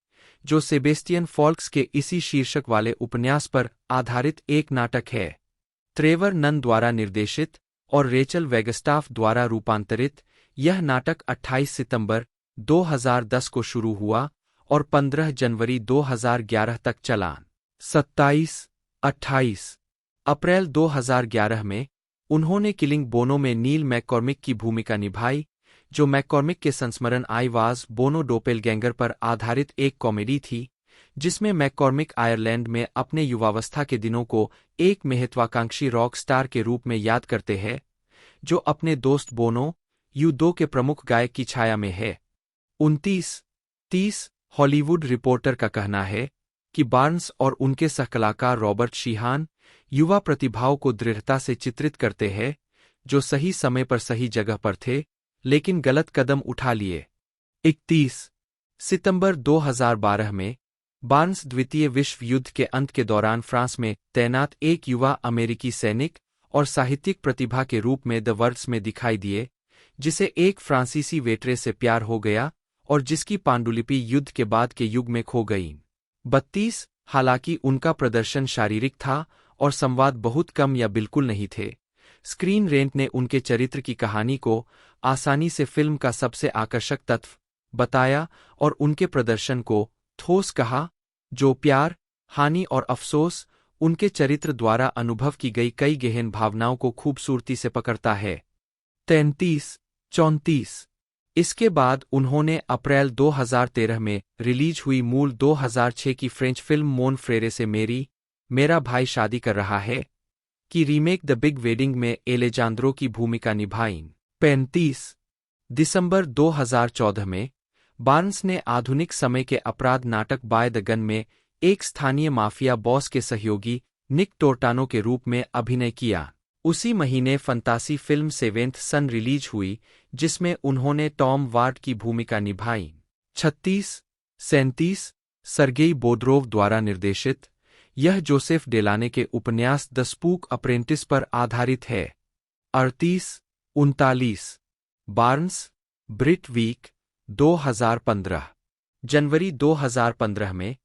जो सेबेस्टियन फॉल्क्स के इसी शीर्षक वाले उपन्यास पर आधारित एक नाटक है। ट्रेवर नन द्वारा निर्देशित और रेचल वेगस्टाफ द्वारा रूपांतरित, यह नाटक 28 सितंबर 2010 को शुरू हुआ और 15 जनवरी 2011 तक चला। 27, 28 अप्रैल 2011 में उन्होंने किलिंग बोनो में नील मैककॉर्मिक की भूमिका निभाई, जो मैककॉर्मिक के संस्मरण आई वाज बोनो डोपेलगैंगर पर आधारित एक कॉमेडी थी, जिसमें मैककॉर्मिक आयरलैंड में अपने युवावस्था के दिनों को एक महत्वाकांक्षी रॉक स्टार के रूप में याद करते हैं, जो अपने दोस्त बोनो U2 के प्रमुख गायक की छाया में है। 29, 30 हॉलीवुड रिपोर्टर का कहना है कि बार्न्स और उनके सहकलाकार रॉबर्ट शीहान युवा प्रतिभाओं को दृढ़ता से चित्रित करते हैं, जो सही समय पर सही जगह पर थे, लेकिन गलत कदम उठा लिए। 31 सितंबर 2012 में बार्न्स द्वितीय विश्व युद्ध के अंत के दौरान फ्रांस में तैनात एक युवा अमेरिकी सैनिक और साहित्यिक प्रतिभा के रूप में द वर्ड्स में दिखाई दिए, जिसे एक फ्रांसीसी वेटरे से प्यार हो गया और जिसकी पांडुलिपि युद्ध के बाद के युग में खो गई। 32 हालांकि उनका प्रदर्शन शारीरिक था और संवाद बहुत कम या बिल्कुल नहीं थे, स्क्रीन रेंट ने उनके चरित्र की कहानी को आसानी से फिल्म का सबसे आकर्षक तत्व बताया और उनके प्रदर्शन को ठोस कहा, जो प्यार, हानि और अफसोस, उनके चरित्र द्वारा अनुभव की गई कई गहन भावनाओं को खूबसूरती से पकड़ता है। 33, 34 इसके बाद उन्होंने अप्रैल 2013 में रिलीज हुई मूल 2006 की फ्रेंच फिल्म मोन फ्रेरे से मेरा भाई शादी कर रहा है की रीमेक द बिग वेडिंग में एलेजांद्रो की भूमिका निभाई। 35 दिसंबर 2014 में बार्न्स ने आधुनिक समय के अपराध नाटक बाय द गन में एक स्थानीय माफिया बॉस के सहयोगी निक टोर्टानो के रूप में अभिनय किया। उसी महीने फंतासी फिल्म सेवेंथ सन रिलीज हुई, जिसमें उन्होंने टॉम वार्ड की भूमिका निभाई। 36 37 सर्गेई बोद्रोव द्वारा निर्देशित, यह जोसेफ डेलाने के उपन्यास द स्पूक अप्रेंटिस पर आधारित है। 38 39 बार्न्स ब्रिट वीक 2015 जनवरी 2015 में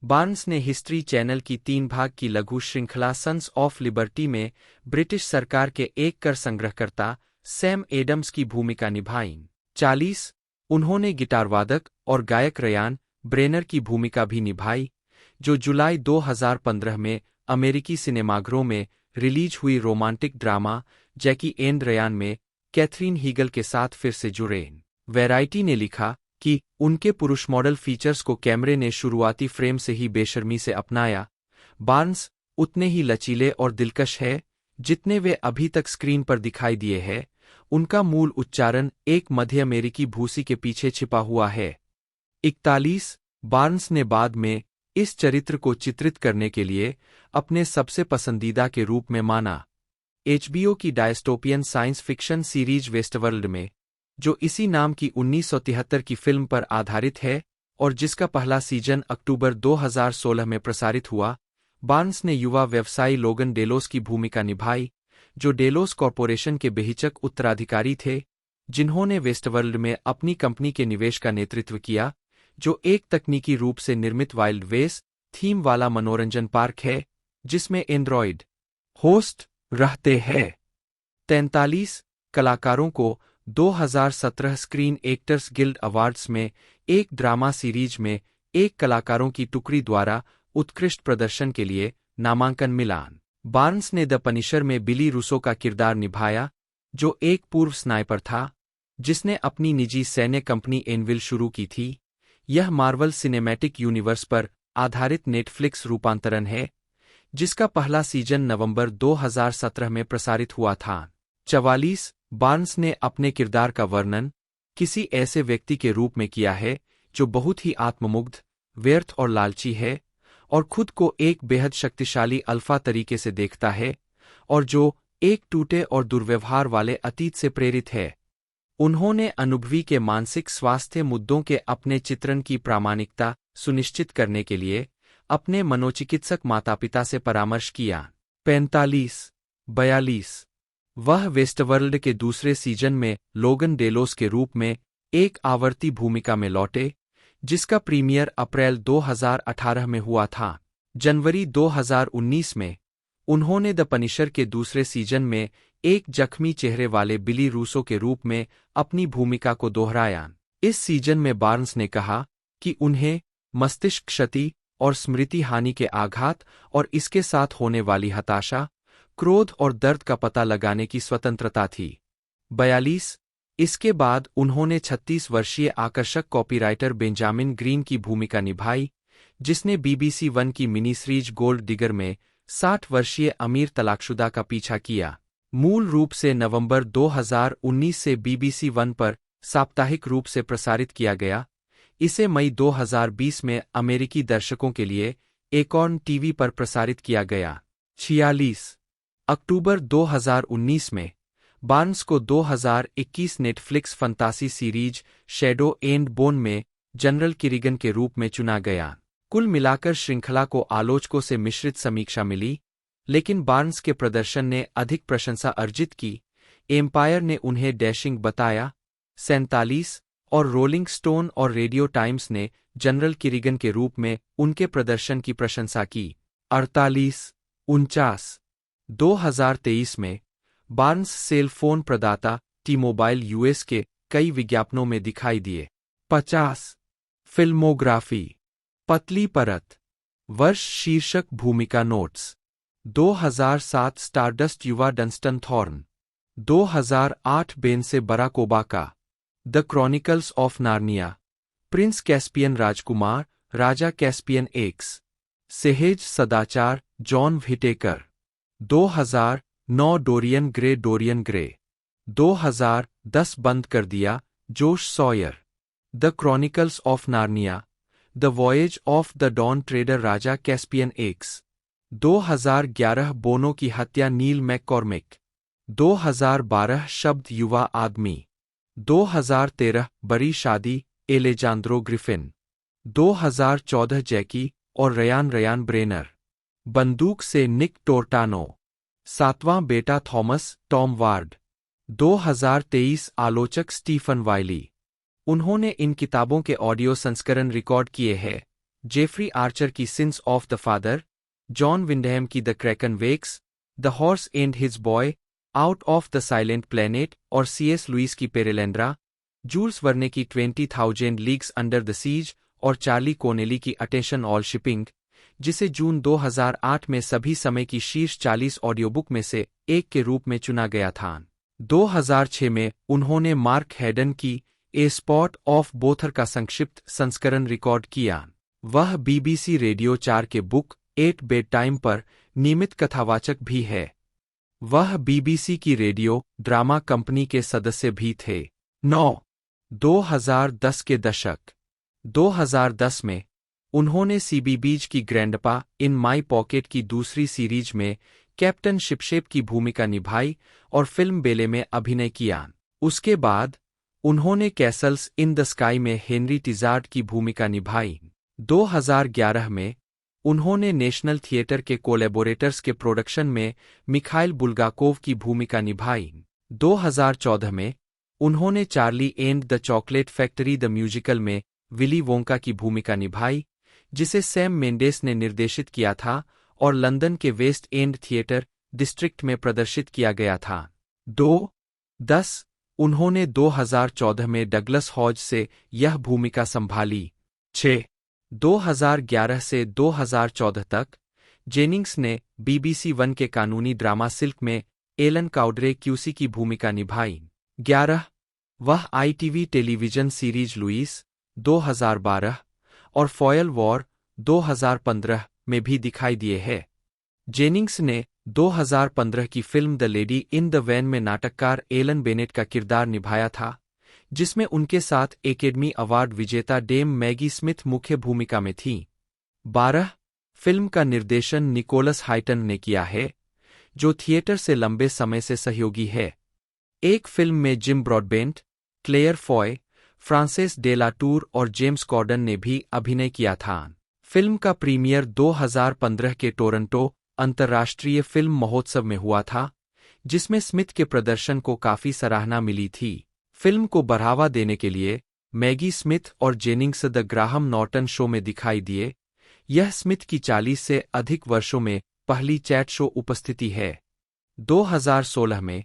बार्न्स ने हिस्ट्री चैनल की 3 भाग की लघु श्रृंखला सन्स ऑफ लिबर्टी में ब्रिटिश सरकार के एक कर संग्रहकर्ता सैम एडम्स की भूमिका निभाई। 40 उन्होंने गिटारवादक और गायक रयान ब्रेनर की भूमिका भी निभाई, जो जुलाई 2015 में अमेरिकी सिनेमाघरों में रिलीज हुई romantic drama Jackie and Ryan में कैथरीन हीगल के साथ फिर से जुड़े। वैराइटी ने लिखा कि उनके पुरुष मॉडल फीचर्स को कैमरे ने शुरुआती फ्रेम से ही बेशर्मी से अपनाया। बार्न्स उतने ही लचीले और दिलकश है जितने वे अभी तक स्क्रीन पर दिखाई दिए हैं। उनका मूल उच्चारण एक मध्य अमेरिकी भूसी के पीछे छिपा हुआ है। 41 बार्न्स ने बाद में इस चरित्र को चित्रित करने के लिए अपने सबसे पसंदीदा के रूप में माना। HBO की dystopian science fiction series west world में, जो इसी नाम की 1973 की फिल्म पर आधारित है और जिसका पहला सीजन अक्टूबर 2016 में प्रसारित हुआ। बार्न्स ने युवा व्यवसायी लोगन डेलोस की भूमिका निभाई, जो डेलोस कॉरपोरेशन के बेहिचक उत्तराधिकारी थे, जिन्होंने वेस्टवर्ल्ड में अपनी कंपनी के निवेश का नेतृत्व किया, जो एक तकनीकी रूप से निर्मित वाइल्ड वेस्ट थीम वाला मनोरंजन पार्क है, जिसमें एंड्रॉयड होस्ट रहते हैं। 43 कलाकारों को 2017 स्क्रीन एक्टर्स गिल्ड अवार्ड्स में एक ड्रामा सीरीज में एक कलाकारों की टुकड़ी द्वारा उत्कृष्ट प्रदर्शन के लिए नामांकन मिला। बार्न्स ने द पनिशर में बिली रूसो का किरदार निभाया, जो एक पूर्व स्नाइपर था, जिसने अपनी निजी सैन्य कंपनी एनविल शुरू की थी। यह मार्वल सिनेमैटिक यूनिवर्स पर आधारित नेटफ्लिक्स रूपांतरण है, जिसका पहला सीजन नवंबर 2017 में प्रसारित हुआ था। 44 बार्न्स ने अपने किरदार का वर्णन किसी ऐसे व्यक्ति के रूप में किया है जो बहुत ही आत्ममुग्ध, व्यर्थ और लालची है, और खुद को एक बेहद शक्तिशाली अल्फा तरीके से देखता है, और जो एक टूटे और दुर्व्यवहार वाले अतीत से प्रेरित है। उन्होंने अनुभवी के मानसिक स्वास्थ्य मुद्दों के अपने चित्रण की प्रामाणिकता सुनिश्चित करने के लिए अपने मनोचिकित्सक माता-पिता से परामर्श किया। 45-42 वह वेस्टवर्ल्ड के दूसरे सीजन में लोगन डेलोस के रूप में एक आवर्ती भूमिका में लौटे, जिसका प्रीमियर अप्रैल 2018 में हुआ था। जनवरी 2019 में उन्होंने द पनिशर के दूसरे सीजन में एक जख्मी चेहरे वाले बिली रूसो के रूप में अपनी भूमिका को दोहराया। इस सीजन में बार्न्स ने कहा कि उन्हें मस्तिष्क क्षति और स्मृति हानि के आघात और इसके साथ होने वाली हताशा, क्रोध और दर्द का पता लगाने की स्वतंत्रता थी। 42 इसके बाद उन्होंने 36 वर्षीय आकर्षक कॉपीराइटर बेंजामिन ग्रीन की भूमिका निभाई, जिसने BBC वन की मिनी सीरीज गोल्ड डिगर में 60 वर्षीय अमीर तलाकशुदा का पीछा किया। मूल रूप से नवंबर 2019 से BBC वन पर साप्ताहिक रूप से प्रसारित किया गया। इसे मई 2020 में अमेरिकी दर्शकों के लिए एकॉर्न टीवी पर प्रसारित किया गया। 46 अक्टूबर 2019 में बार्न्स को 2021 Netflix sports series shadow and bone में जनरल किरिगन के रूप में चुना गया। कुल मिलाकर श्रृंखला को आलोचकों से मिश्रित समीक्षा मिली, लेकिन बार्न्स के प्रदर्शन ने अधिक प्रशंसा अर्जित की। एम्पायर ने उन्हें डैशिंग बताया। 47 और रोलिंग स्टोन और रेडियो टाइम्स ने जनरल किरिगन के रूप में उनके प्रदर्शन की प्रशंसा की। 48-49 2023 में बार्न्स सेल फोन प्रदाता टी-मोबाइल यूएस के कई विज्ञापनों में दिखाई दिए। 50 फिल्मोग्राफी पतली परत वर्ष शीर्षक भूमिका नोट्स 2007 स्टारडस्ट युवा डंस्टन थॉर्न 2008 बेन से Barack Obama the chronicles of Narnia prince Caspian राजकुमार राजा कैस्पियन एक्स सेहेज सदाचार जॉन व्हिटेकर 2009 डोरियन ग्रे 2010 बंद कर दिया Josh Sawyer the chronicles of Narnia the voyage of the don treader राजा कैस्पियन एक्स 2011 बोनो की हत्या नील मैककॉर्मिक 2012 शब्द युवा आदमी 2013 बड़ी शादी एलेजांद्रो ग्रिफिन 2014 जैकी और रयान ब्रेनर बंदूक से निक टोर्टानो 7वां बेटा थॉमस टॉम वार्ड 2023 आलोचक स्टीफन वाइली। उन्होंने इन किताबों के ऑडियो संस्करण रिकॉर्ड किए हैं। जेफरी आर्चर की sins of the father, John Wyndham की the kraken wakes, the horse and his boy, out of the silent planet और C.S. लुइस की पेरेलेंड्रा, जूल्स वर्ने की 20,000 लीग्स अंडर द सीज और Charlie Connelly की attention all shipping, जिसे जून 2008 में सभी समय की शीर्ष 40 ऑडियोबुक में से एक के रूप में चुना गया था। 2006 में उन्होंने मार्क हैडन की ए स्पॉट ऑफ बोथर का संक्षिप्त संस्करण रिकॉर्ड किया। वह BBC रेडियो 4 के बुक 8 बेड टाइम पर नियमित कथावाचक भी है। वह BBC की रेडियो ड्रामा कंपनी के सदस्य भी थे। 9 2010 के दशक 2010 में उन्होंने CBBS की ग्रैंडपा इन माई पॉकेट की दूसरी सीरीज में कैप्टन शिपशेप की भूमिका निभाई और फिल्म बेले में अभिनय किया। उसके बाद उन्होंने कैसल्स इन द स्काई में हेनरी टिजार्ड की भूमिका निभाई। 2011 में उन्होंने नेशनल थिएटर के कोलैबोरेटर्स के प्रोडक्शन में मिखाइल बुल्गाकोव की भूमिका निभाई। 2014 में उन्होंने Charlie and the chocolate factory the musical में विली वोंका की भूमिका निभाई, जिसे सैम मेंडेस ने निर्देशित किया था और लंदन के वेस्ट एंड थिएटर डिस्ट्रिक्ट में प्रदर्शित किया गया था। 2010 उन्होंने 2014 में डगलस हॉज से यह भूमिका संभाली। 2011 से 2014 तक जेनिंग्स ने BBC वन के कानूनी ड्रामा सिल्क में एलन काउड्रे क्यूसी की भूमिका निभाई। 11 वह ITV टेलीविजन सीरीज लुइस 2012 और फॉयल वॉर 2015 में भी दिखाई दिए हैं। जेनिंग्स ने 2015 की film The Lady in the Van में नाटककार एलन बेनेट का किरदार निभाया था, जिसमें उनके साथ एकेडमी अवार्ड विजेता डेम मैगी स्मिथ मुख्य भूमिका में थीं। 12 फिल्म का निर्देशन निकोलस हाइटन ने किया है, जो थिएटर से लंबे समय से सहयोगी है। एक फिल्म में Jim Broadbent, Claire Foy, Francis de la Tour और जेम्स कॉर्डन ने भी अभिनय किया था। फिल्म का प्रीमियर 2015 के टोरंटो अंतर्राष्ट्रीय फिल्म महोत्सव में हुआ था, जिसमें स्मिथ के प्रदर्शन को काफी सराहना मिली थी। फिल्म को बढ़ावा देने के लिए मैगी स्मिथ और Jennings the Graham Norton show में दिखाई दिए। यह स्मिथ की 40 से अधिक वर्षों में पहली चैट शो उपस्थिति है। 2016 में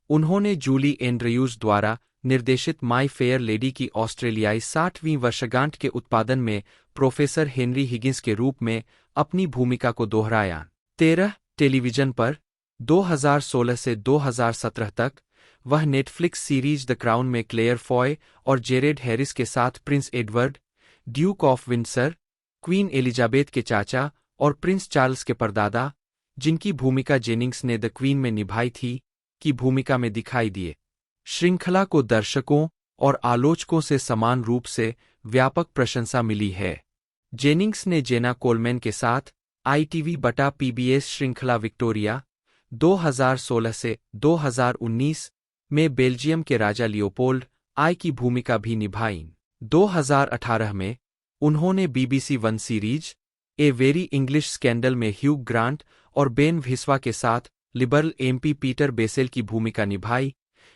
उन्होंने जूली एंड्रयूज द्वारा निर्देशित माई फेयर लेडी की ऑस्ट्रेलियाई 60वीं वर्षगांठ के उत्पादन में प्रोफेसर हेनरी हिगिंस के रूप में अपनी भूमिका को दोहराया। 13 टेलीविजन पर 2016 से 2017 तक वह नेटफ्लिक्स सीरीज द क्राउन में क्लेयर फॉय और जेरेड हैरिस के साथ Prince Edward, Duke of Windsor, queen Elizabeth के चाचा और प्रिंस चार्ल्स के परदादा, जिनकी भूमिका जेनिंग्स ने द क्वीन में निभाई थी, की भूमिका में दिखाई दिए। श्रृंखला को दर्शकों और आलोचकों से समान रूप से व्यापक प्रशंसा मिली है। जेनिंग्स ने जेना कोलमैन के साथ ITV बटा PBS श्रृंखला विक्टोरिया 2016 से 2019 में बेल्जियम के राजा लियोपोल्ड आई की भूमिका भी निभाई। 2018 में उन्होंने BBC one series a very English scandal में ह्यूग ग्रांट और बेन विस्वा के साथ लिबरल MP पीटर बेसेल की भूमिका निभाई,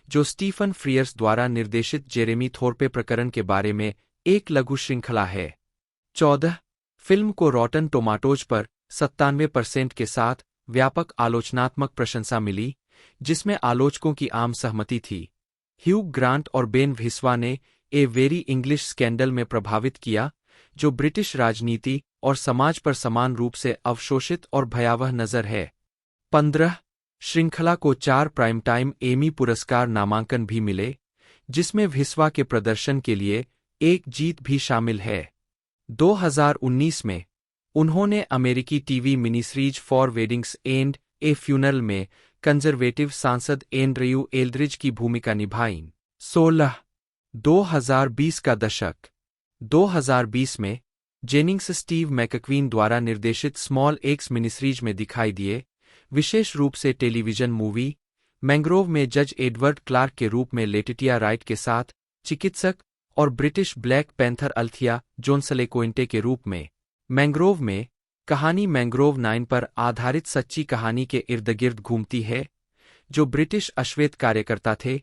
जो स्टीफन फ्रियर्स द्वारा निर्देशित जेरेमी थोर्पे प्रकरण के बारे में एक लघु श्रृंखला है। 14 फिल्म को रॉटन टोमाटोज पर 97% के साथ व्यापक आलोचनात्मक प्रशंसा मिली, जिसमें आलोचकों की आम सहमति थी। ह्यूग ग्रांट और बेन विस्वा ने ए वेरी इंग्लिश स्कैंडल में प्रभावित किया, जो ब्रिटिश राजनीति और समाज पर समान रूप से अवशोषित और भयावह नज़र है। 15 श्रृंखला को 4 प्राइम टाइम एमी पुरस्कार नामांकन भी मिले, जिसमें विस्वा के प्रदर्शन के लिए एक जीत भी शामिल है। 2019 में उन्होंने अमेरिकी TV miniseries four weddings and a funeral में कंजर्वेटिव सांसद एंड्रयू एल्ड्रिज की भूमिका निभाई। 16 2020 का दशक 2020 में जेनिंग्स स्टीव मैकक्वीन द्वारा निर्देशित स्मॉल एक्स मिनीसीरीज में दिखाई दिए, विशेष रूप से टेलीविजन मूवी मैंग्रोव में जज एडवर्ड क्लार्क के रूप में लेटिटिया राइट के साथ चिकित्सक और ब्रिटिश ब्लैक पैंथर अल्थिया जोन्सलेकोइंटे के रूप में। मैंग्रोव में कहानी मैंग्रोव 9 पर आधारित सच्ची कहानी के इर्दगिर्द घूमती है, जो ब्रिटिश अश्वेत कार्यकर्ता थे,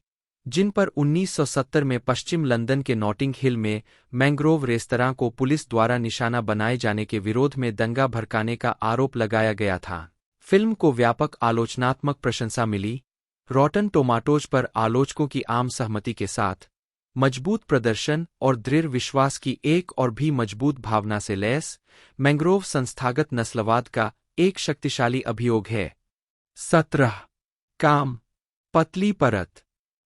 जिन पर 1970 में पश्चिम लंदन के नॉटिंग हिल में मैंग्रोव रेस्तरां को पुलिस द्वारा निशाना बनाए जाने के विरोध में दंगा भड़काने का आरोप लगाया गया था। फिल्म को व्यापक आलोचनात्मक प्रशंसा मिली। रॉटन टोमाटोज पर आलोचकों की आम सहमति के साथ मजबूत प्रदर्शन और दृढ़ विश्वास की एक और भी मजबूत भावना से लैस मैंग्रोव संस्थागत नस्लवाद का एक शक्तिशाली अभियोग है। 17 काम पतली परत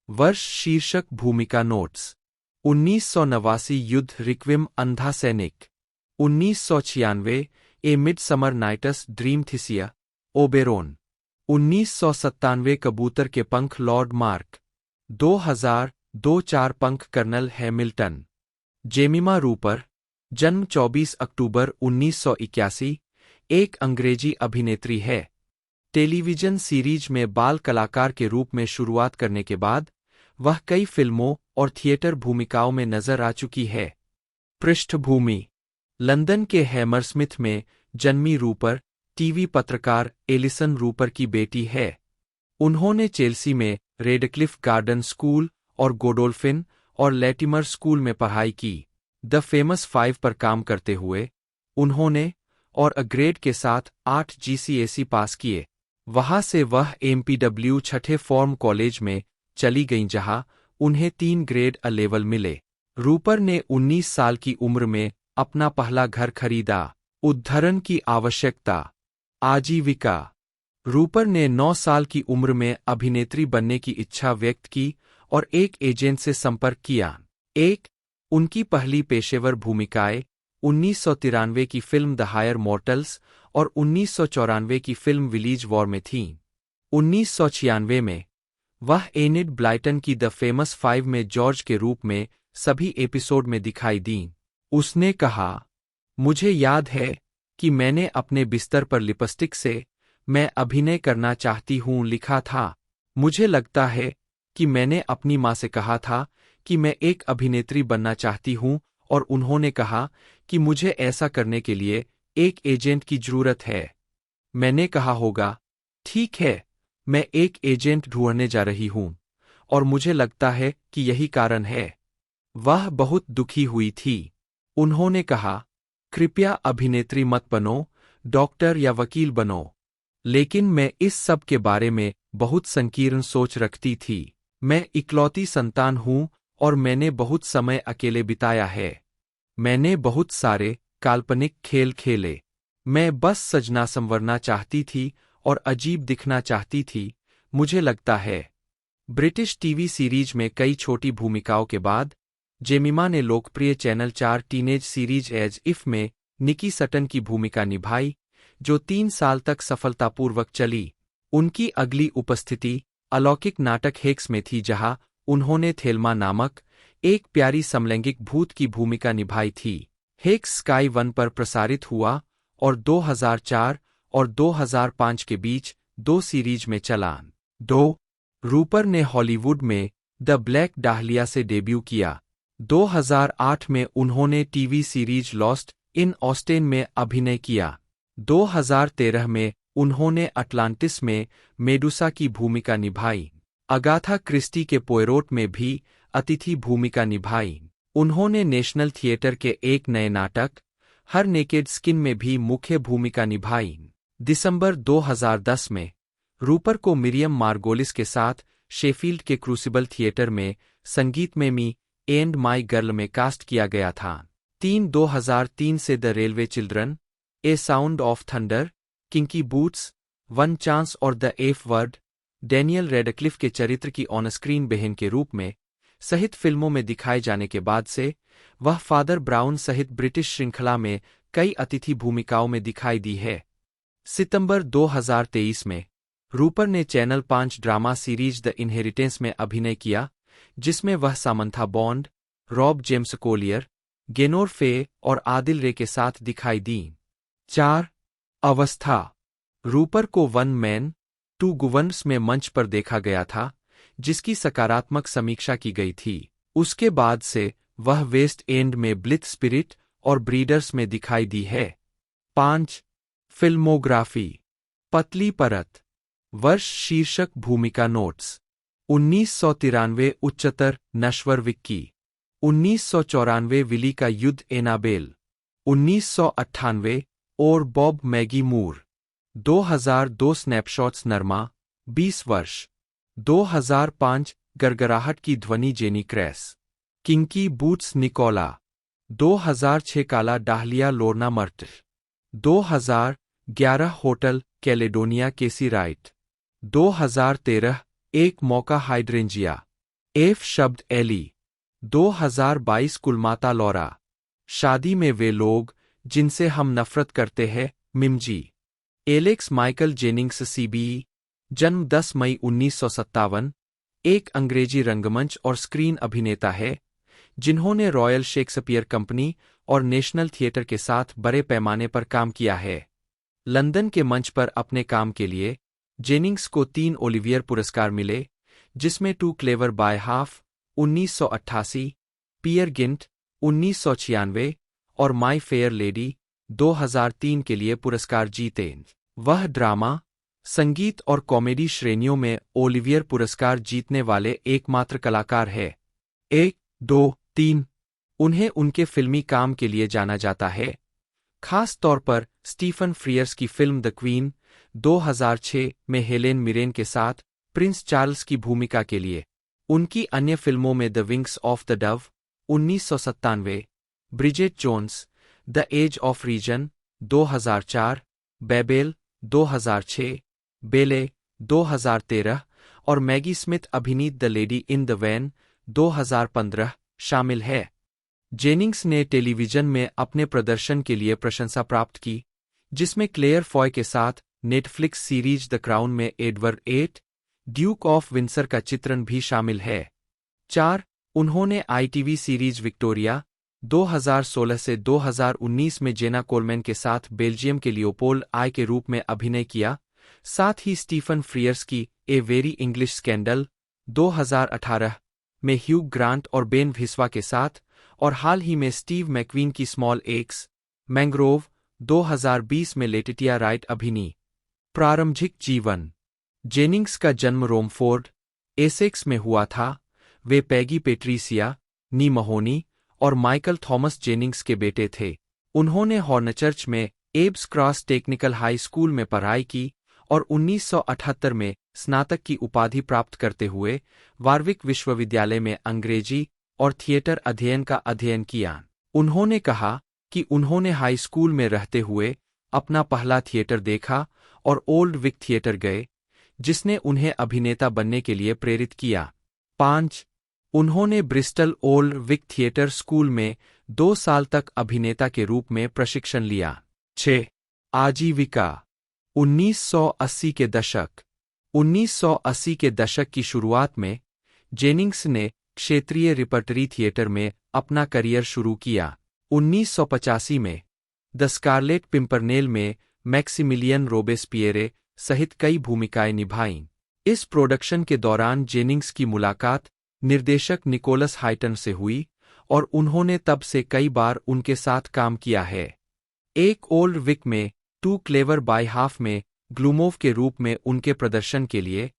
वर्ष शीर्षक भूमिका नोट्स 1989 युद्ध रिक्विम अंधा सैनिक 1996 ए मिडसमर नाइट्स ड्रीम थिसिया ओबेरोन 1997 कबूतर के पंख लॉर्ड मार्क 2000 2-4 पंख कर्नल हैमिल्टन जेमिमा रूपर जन्म 24 अक्टूबर 1981 एक अंग्रेजी अभिनेत्री है। टेलीविजन सीरीज में बाल कलाकार के रूप में शुरुआत करने के बाद वह कई फिल्मों और थिएटर भूमिकाओं में नजर आ चुकी है। पृष्ठभूमि: लंदन के हैमरस्मिथ में जन्मी रूपर टीवी पत्रकार एलिसन रूपर की बेटी है। उन्होंने चेल्सी में रेडक्लिफ गार्डन स्कूल और गोडोल्फिन और लैटिमर स्कूल में पढ़ाई की। द फेमस 5 पर काम करते हुए उन्होंने और अ ग्रेड के साथ 8 GCSE पास किए। वहां से वह MPW छठे फॉर्म कॉलेज में चली गईं जहां उन्हें 3 ग्रेड अ लेवल मिले। रूपर ने 19 साल की उम्र में अपना पहला घर खरीदा। उद्धरण की आवश्यकता: आजीविका: रूपर ने 9 साल की उम्र में अभिनेत्री बनने की इच्छा व्यक्त की और एक एजेंट से संपर्क किया। उनकी पहली पेशेवर भूमिकाएं 1993 की फिल्म द हायर मॉर्टल्स और 1994 की फिल्म विलीज वॉर में थीं। 1996 में वह एनिड ब्लाइटन की द फेमस 5 में जॉर्ज के रूप में सभी एपिसोड में दिखाई दीं। उसने कहा, मुझे याद है कि मैंने अपने बिस्तर पर लिपस्टिक से मैं अभिनय करना चाहती हूं लिखा था। मुझे लगता है कि मैंने अपनी मां से कहा था कि मैं एक अभिनेत्री बनना चाहती हूं और उन्होंने कहा कि मुझे ऐसा करने के लिए एक एजेंट की जरूरत है। मैंने कहा होगा, ठीक है, मैं एक एजेंट ढूंढने जा रही हूं और मुझे लगता है कि यही कारण है। वह बहुत दुखी हुई थी। उन्होंने कहा, कृपया अभिनेत्री मत बनो, डॉक्टर या वकील बनो। लेकिन मैं इस सब के बारे में बहुत संकीर्ण सोच रखती थी। मैं इकलौती संतान हूं और मैंने बहुत समय अकेले बिताया है। मैंने बहुत सारे काल्पनिक खेल खेले। मैं बस सजना संवरना चाहती थी और अजीब दिखना चाहती थी, मुझे लगता है। ब्रिटिश टीवी सीरीज में कई छोटी भूमिकाओं के बाद जेमिमा ने लोकप्रिय Channel 4 teenage series As If में निकी सटन की भूमिका निभाई, जो 3 साल तक सफलतापूर्वक चली। उनकी अगली उपस्थिति अलौकिक नाटक हेक्स में थी जहां उन्होंने थेल्मा नामक एक प्यारी समलैंगिक भूत की भूमिका निभाई थी। हेक्स स्काई 1 पर प्रसारित हुआ और 2004 और 2005 के बीच 2 सीरीज में चला। रूपर ने हॉलीवुड में द ब्लैक डाहलिया से डेब्यू किया। 2008 में उन्होंने TV series lost in Austin में अभिनय किया। 2013 में उन्होंने अटलांटिस में मेडुसा की भूमिका निभाई। अगाथा क्रिस्टी के पोयरोट में भी अतिथि भूमिका निभाई। उन्होंने नेशनल थिएटर के एक नए नाटक हर नेकेड स्किन में भी मुख्य भूमिका निभाई। दिसंबर 2010 में रूपर को मिरियम मार्गोलिस के साथ शेफील्ड के क्रूसिबल थिएटर में संगीत में मी एंड माई गर्ल में कास्ट किया गया था। 2003 से the railway children, a sound of thunder, kinky boots, one chance और the F word Daniel Radcliffe के चरित्र की ऑन स्क्रीन बहन के रूप में सहित फिल्मों में दिखाए जाने के बाद से वह फादर ब्राउन सहित ब्रिटिश श्रृंखला में कई अतिथि भूमिकाओं में दिखाई दी है। सितंबर 2023 में रूपर ने channel 5 drama series the inheritance में अभिनय किया, जिसमें वह Samantha Bond, Rob James Collier, Gaynor Faye और आदिल रे के साथ दिखाई दी। 4. अवस्था: रूपर को वन मैन टू गुवन्स में मंच पर देखा गया था, जिसकी सकारात्मक समीक्षा की गई थी। उसके बाद से वह वेस्ट एंड में ब्लिथ स्पिरिट और ब्रीडर्स में दिखाई दी है। 5. फिल्मोग्राफी: पतली परत, वर्ष शीर्षक भूमिका नोट्स: 1993 उच्चतर नश्वर विक्की, 1994 विली का युद्ध एनाबेल, 1998 और बॉब मैगी मूर, 2002 स्नैपशॉट्स नरमा 20 वर्ष, 2005 गरगराहट की ध्वनि जेनी क्रैस, किंकी बूट्स निकोला, 2006 काला डाहलिया लोर्ना मर्ट, 2011 होटल कैलेडोनिया केसी राइट, 2013 एक मौका हाइड्रेंजिया, एफ शब्द एली, 2022 कुलमाता लौरा, शादी में वे लोग जिनसे हम नफरत करते हैं मिमजी, एलेक्स माइकल जेनिंग्स सीबीई, जन्म 10 मई 1957, एक अंग्रेजी रंगमंच और स्क्रीन अभिनेता है जिन्होंने रॉयल शेक्सपियर कंपनी और नेशनल थिएटर के साथ बड़े पैमाने पर काम किया है। लंदन के मंच पर अपने काम के लिए जेनिंग्स को 3 ओलिवियर पुरस्कार मिले, जिसमें टू क्लेवर बाय हाफ, 1988, पियर गिंट 1996 और माई फेयर लेडी 2003 के लिए पुरस्कार जीते। वह ड्रामा, संगीत और कॉमेडी श्रेणियों में ओलिवियर पुरस्कार जीतने वाले एकमात्र कलाकार है। 1, 2, 3 उन्हें उनके फिल्मी काम के लिए जाना जाता है, खास तौर पर स्टीफन फ्रीयर्स की फिल्म द क्वीन 2006 में हेलेन मिरेन के साथ प्रिंस चार्ल्स की भूमिका के लिए। उनकी अन्य फिल्मों में The wings of the Dove 1997, Bridget Jones, The Age of Reason 2004, Babel 2006, Belle 2013 और मैगी स्मिथ अभिनीत The Lady in the Van 2015 शामिल है। जेनिंग्स ने टेलीविजन में अपने प्रदर्शन के लिए प्रशंसा प्राप्त की, जिसमें क्लेयर फॉय के साथ नेटफ्लिक्स सीरीज द क्राउन में Edward VIII, Duke of Windsor का चित्रण भी शामिल है। 4. उन्होंने आईटीवी सीरीज विक्टोरिया 2016 से 2019 में जेना कोलमैन के साथ बेल्जियम के लियोपोल्ड आई के रूप में अभिनय किया, साथ ही स्टीफन फ्रीयर्स की ए वेरी इंग्लिश स्कैंडल 2018 में ह्यू ग्रांट और बेन भिस्वा के साथ, और हाल ही में स्टीव मैक्वीन की स्मॉल एक्स मैंग्रोव 2020 में लेटिटिया राइट अभिनी। प्रारंभिक जीवन। जेनिंग्स का जन्म रोमफोर्ड, एसेक्स में हुआ था। वे पैगी पेट्रीसिया, नी महोनी और माइकल थॉमस जेनिंग्स के बेटे थे। उन्होंने हॉर्नचर्च में abs cross technical high school में पढ़ाई की और 1978 में स्नातक की उपाधि प्राप्त करते हुए वारविक विश्वविद्यालय में अंग्रेजी और थिएटर अध्ययन का अध्ययन किया। उन्होंने कहा कि उन्होंने हाई स्कूल में रहते हुए अपना पहला थिएटर देखा और ओल्ड विक थिएटर गए, जिसने उन्हें अभिनेता बनने के लिए प्रेरित किया। 5. उन्होंने Bristol Old Vic Theatre School में 2 साल तक अभिनेता के रूप में प्रशिक्षण लिया। 6. आजीविका। 1980 के दशक। 1980 के दशक की शुरुआत में जेनिंग्स ने क्षेत्रीय रिपर्टरी थिएटर में अपना करियर शुरू किया। 1985 में द स्कारलेट पिंपरनेल में मैक्सिमिलियन रोबेस्पिएरे सहित कई भूमिकाएं निभाईं। इस प्रोडक्शन के दौरान जेनिंग्स की मुलाकात निर्देशक निकोलस हाइटन से हुई और उन्होंने तब से कई बार उनके साथ काम किया है। एक ओल्ड विक में टू क्लेवर बाय हाफ में ग्लूमोव के रूप में उनके प्रदर्शन के लिए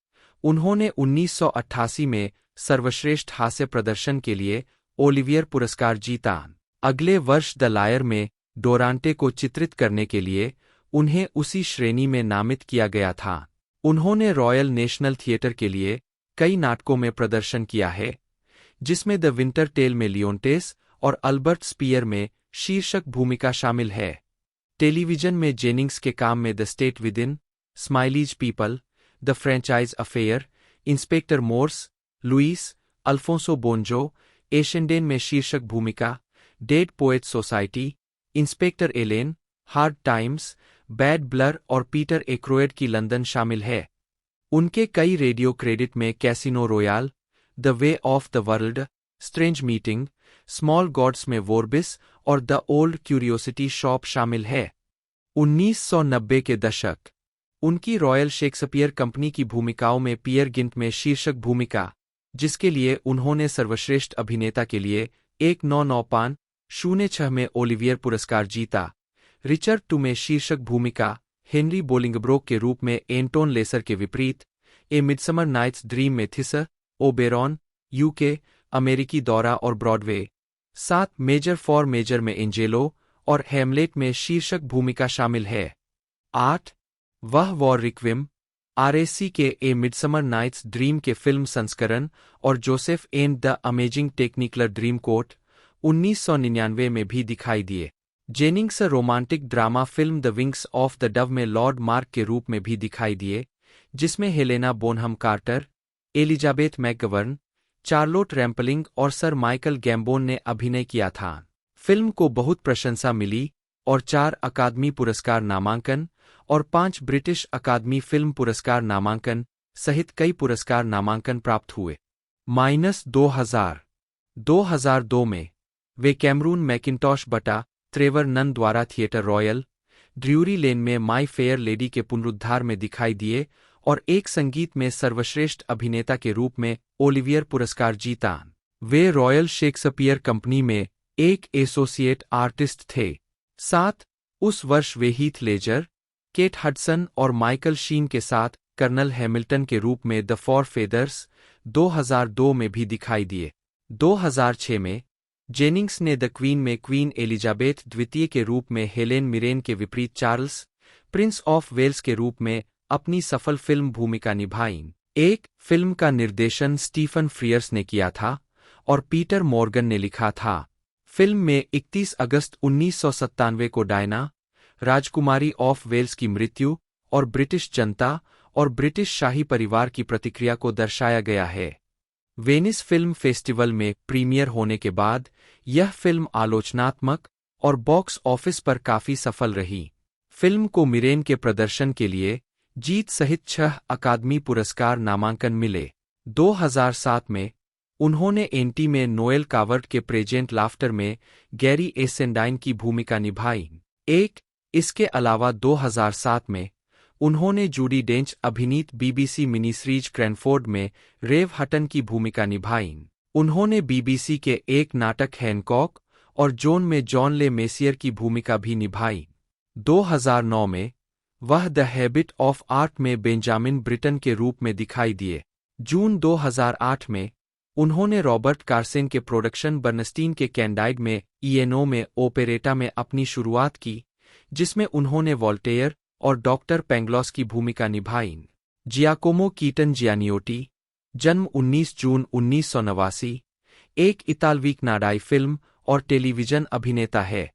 उन्होंने 1988 में सर्वश्रेष्ठ हास्य प्रदर्शन के लिए ओलिवियर पुरस्कार जीता। अगले वर्ष द लायर में डोरांटे को चित्रित करने के लिए उन्हें उसी श्रेणी में नामित किया गया था। उन्होंने रॉयल नेशनल थिएटर के लिए कई नाटकों में प्रदर्शन किया है, जिसमें द विंटर टेल में लियोन्टेस और अल्बर्ट स्पीयर में शीर्षक भूमिका शामिल है। टेलीविजन में जेनिंग्स के काम में the state within, Smiley's people, the franchise affair, inspector Morse, Lewis, Alfonso Bonzo, Ashenden में शीर्षक भूमिका, dead poet society, inspector Alleyn, hard times, bad blood और पीटर एक्रोएड की लंदन शामिल है। उनके कई रेडियो क्रेडिट में Casino Royale, the way of the world, strange meeting, small gods में वोर्बिस और द ओल्ड क्यूरियोसिटी शॉप शामिल है। 1990 के दशक। उनकी रॉयल शेक्सपियर कंपनी की भूमिकाओं में पियर गिंट में शीर्षक भूमिका, जिसके लिए उन्होंने सर्वश्रेष्ठ अभिनेता के लिए 1995-06 में ओलिवियर पुरस्कार जीता। रिचर्ड टू में शीर्षक भूमिका, हेनरी बोलिंगब्रोक के रूप में एंटोन लेसर के विपरीत, ए मिडसमर नाइट्स ड्रीम में थिसर ओबेरॉन, यूके, अमेरिकी दौरा और ब्रॉडवे। 7 मेजर फॉर मेजर में एंजेलो और हैमलेट में शीर्षक भूमिका शामिल है। 8 वह वॉर रिक्विम, आरएसी के ए मिडसमर नाइट्स ड्रीम के फिल्म संस्करण और Joseph and the amazing technicolor dreamcoat 1999 में भी दिखाई दिए। Jennings romantic drama film the wings of the dove में लॉर्ड मार्क के रूप में भी दिखाई दिए, जिसमें Helena Bonham Carter, Elizabeth McGovern, Charlotte Rampling और सर माइकल गैम्बोन ने अभिनय किया था। फिल्म को बहुत प्रशंसा मिली और 4 अकादमी पुरस्कार नामांकन और 5 ब्रिटिश अकादमी फिल्म पुरस्कार नामांकन सहित कई पुरस्कार नामांकन प्राप्त हुए। 2002 में वे कैमरून मैकिंटॉश बटा ट्रेवर नन द्वारा थिएटर रॉयल, ड्रूरी लेन में माई फेयर लेडी के पुनरुद्धार में दिखाई दिए और एक संगीत में सर्वश्रेष्ठ अभिनेता के रूप में ओलिवियर पुरस्कार जीता। वे रॉयल शेक्सपियर कंपनी में एक एसोसिएट आर्टिस्ट थे। 7 उस वर्ष वे हीथ लेजर, केट हडसन और माइकल शीन के साथ कर्नल हैमिल्टन के रूप में द फोर फेदर्स 2002 में भी दिखाई दिए। 2006 में जेनिंग्स ने द क्वीन में क्वीन एलिजाबेथ द्वितीय के रूप में हेलेन मिरेन के विपरीत चार्ल्स, प्रिंस ऑफ वेल्स के रूप में अपनी सफल फिल्म भूमिका निभाई। एक फिल्म का निर्देशन स्टीफन फ्रियर्स ने किया था और पीटर मॉर्गन ने लिखा था। फिल्म में 31 अगस्त 1997 को डायना, राजकुमारी ऑफ वेल्स की मृत्यु और ब्रिटिश जनता और ब्रिटिश शाही परिवार की प्रतिक्रिया को दर्शाया गया है। वेनिस फिल्म फेस्टिवल में प्रीमियर होने के बाद यह फिल्म आलोचनात्मक और बॉक्स ऑफिस पर काफी सफल रही। फिल्म को मिरेन के प्रदर्शन के लिए जीत सहित 6 अकादमी पुरस्कार नामांकन मिले। 2007 में उन्होंने एंटी में नोएल कावर्ट के प्रेजेंट लाफ्टर में गैरी एसेंडाइन की भूमिका निभाई। इसके अलावा 2007 में उन्होंने जूडी डेंच अभिनीत बीबीसी मिनी सीरीज क्रैनफोर्ड में रेव हटन की भूमिका निभाई। उन्होंने बीबीसी के एक नाटक हैनकॉक और जॉन में जॉन ले मेसियर की भूमिका भी निभाई। 2009 में वह द हैबिट ऑफ आर्ट में बेंजामिन ब्रिटन के रूप में दिखाई दिए। जून 2008 में उन्होंने रॉबर्ट कार्सेन के प्रोडक्शन बर्नस्टीन के कैंडाइड में ईएनओ में ओपेरेटा में अपनी शुरुआत की, जिसमें उन्होंने वॉल्टेयर और डॉक्टर पेंगलॉस की भूमिका निभाई। जियाकोमो कीटन जियानियोटी, जन्म 19 जून 1989, एक इतालवी कनाडाई फिल्म और टेलीविजन अभिनेता है।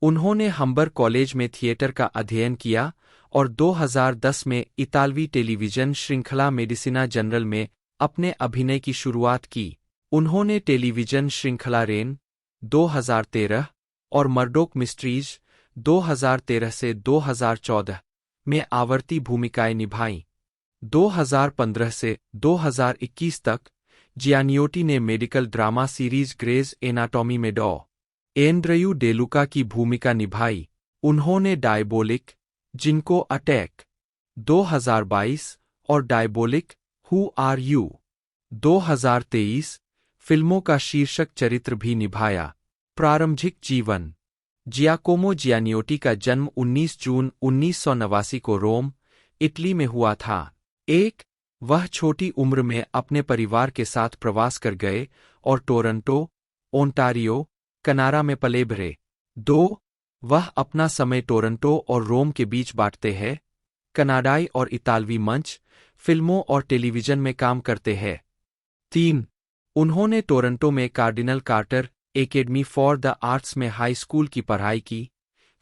उन्होंने हम्बर कॉलेज में थिएटर का अध्ययन किया और 2010 में इतालवी टेलीविजन श्रृंखला मेडिसिना जनरल में अपने अभिनय की शुरुआत की। उन्होंने टेलीविजन श्रृंखला रेन 2013 और मर्डोक मिस्ट्रीज 2013 से 2014 में आवर्ती भूमिकाएं निभाईं। 2015 से 2021 तक जियानियोटी ने medical drama series Grey's Anatomy में डॉ. एंड्रयू डेलुका की भूमिका निभाई। उन्होंने डायबोलिक, जिनको अटैक 2022 और डायबोलिक हु आर यू 2023 फिल्मों का शीर्षक चरित्र भी निभाया। प्रारंभिक जीवन। जियाकोमो जियानियोटी का जन्म 19 जून 1989 को रोम, इटली में हुआ था। वह छोटी उम्र में अपने परिवार के साथ प्रवास कर गए और टोरंटो, ओंटारियो, कनाडा में पले बढ़े। 2 वह अपना समय टोरंटो और रोम के बीच बांटते हैं। कनाडाई और इतालवी मंच, फिल्मों और टेलीविजन में काम करते हैं। 3 उन्होंने टोरंटो में Cardinal Carter Academy for the Arts में हाई स्कूल की पढ़ाई की,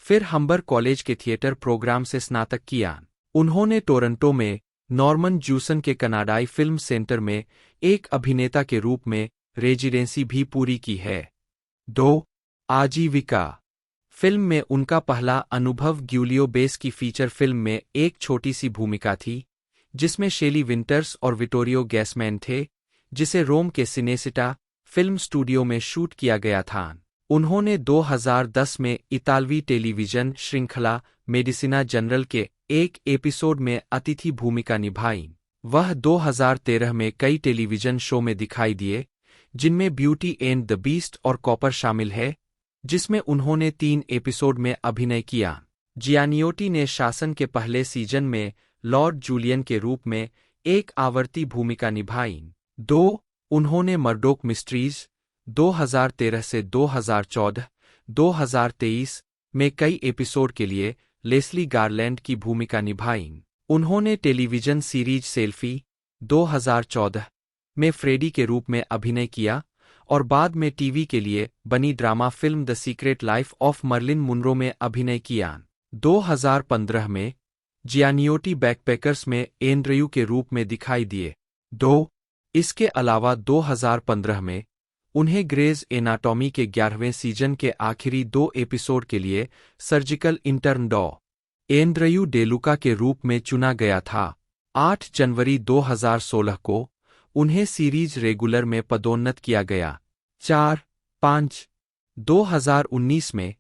फिर हम्बर कॉलेज के थिएटर प्रोग्राम से स्नातक किया। उन्होंने टोरंटो में नॉर्मन जूसन के कनाडाई फिल्म सेंटर में एक अभिनेता के रूप में रेजिडेंसी भी पूरी की है। 2 आजीविका। फिल्म में उनका पहला अनुभव ग्यूलियो बेस की फीचर फिल्म में एक छोटी सी भूमिका थी, जिसमें शेली विंटर्स और विटोरियो गैसमैन थे, जिसे रोम के सिनेसिटा फिल्म स्टूडियो में शूट किया गया था। उन्होंने 2010 में इतालवी टेलीविजन श्रृंखला मेडिसिना जनरल के एक एपिसोड में अतिथि भूमिका निभाई। वह 2013 में कई टेलीविजन शो में दिखाई दिए, जिनमें ब्यूटी एंड द बीस्ट और कॉपर शामिल है, जिसमें उन्होंने 3 एपिसोड में अभिनय किया। जियानियोटी ने शासन के पहले सीजन में लॉर्ड जूलियन के रूप में एक आवर्ती भूमिका निभाई। 2 उन्होंने मर्डोक मिस्ट्रीज 2013 से 2014, 2023 में कई एपिसोड के लिए लेस्ली गारलैंड की भूमिका निभाई। उन्होंने टेलीविजन सीरीज सेल्फी 2014 में फ्रेडी के रूप में अभिनय किया और बाद में टीवी के लिए बनी drama film the secret life of Marilyn Monroe में अभिनय किया। 2015 में जियानियोटी बैकपैकर्स में एंड्रयू के रूप में दिखाई दिए। 2 इसके अलावा 2015 में उन्हें ग्रेज एनाटॉमी के 11वें सीजन के आखिरी 2 एपिसोड के लिए सर्जिकल इंटर्न डॉ. एंड्रयू डेलुका के रूप में चुना गया था। 8 जनवरी 2016 को उन्हें सीरीज रेगुलर में पदोन्नत किया गया। 4-5 2019 में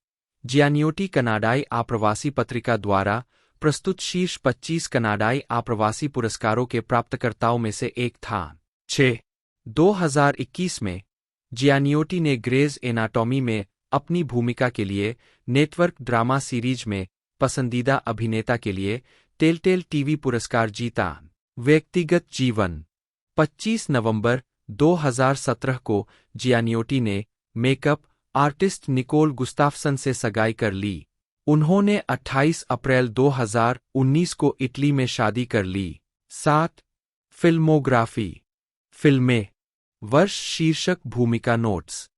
जियानियोटी कनाडाई आप्रवासी पत्रिका द्वारा प्रस्तुत शीर्ष 25 कनाडाई आप्रवासी पुरस्कारों के प्राप्तकर्ताओं में से एक था। 6 2021 में जियानियोटी ने ग्रेज एनाटॉमी में अपनी भूमिका के लिए नेटवर्क ड्रामा सीरीज में पसंदीदा अभिनेता के लिए टेलटेल टीवी पुरस्कार जीता। व्यक्तिगत जीवन 25 नवंबर 2017 को जियानियोटी ने मेकअप आर्टिस्ट निकोल गुस्ताफसन से सगाई कर ली। उन्होंने 28 अप्रैल 2019 को इटली में शादी कर ली। 7 फिल्मोग्राफी फिल्में वर्ष शीर्षक भूमिका नोट्स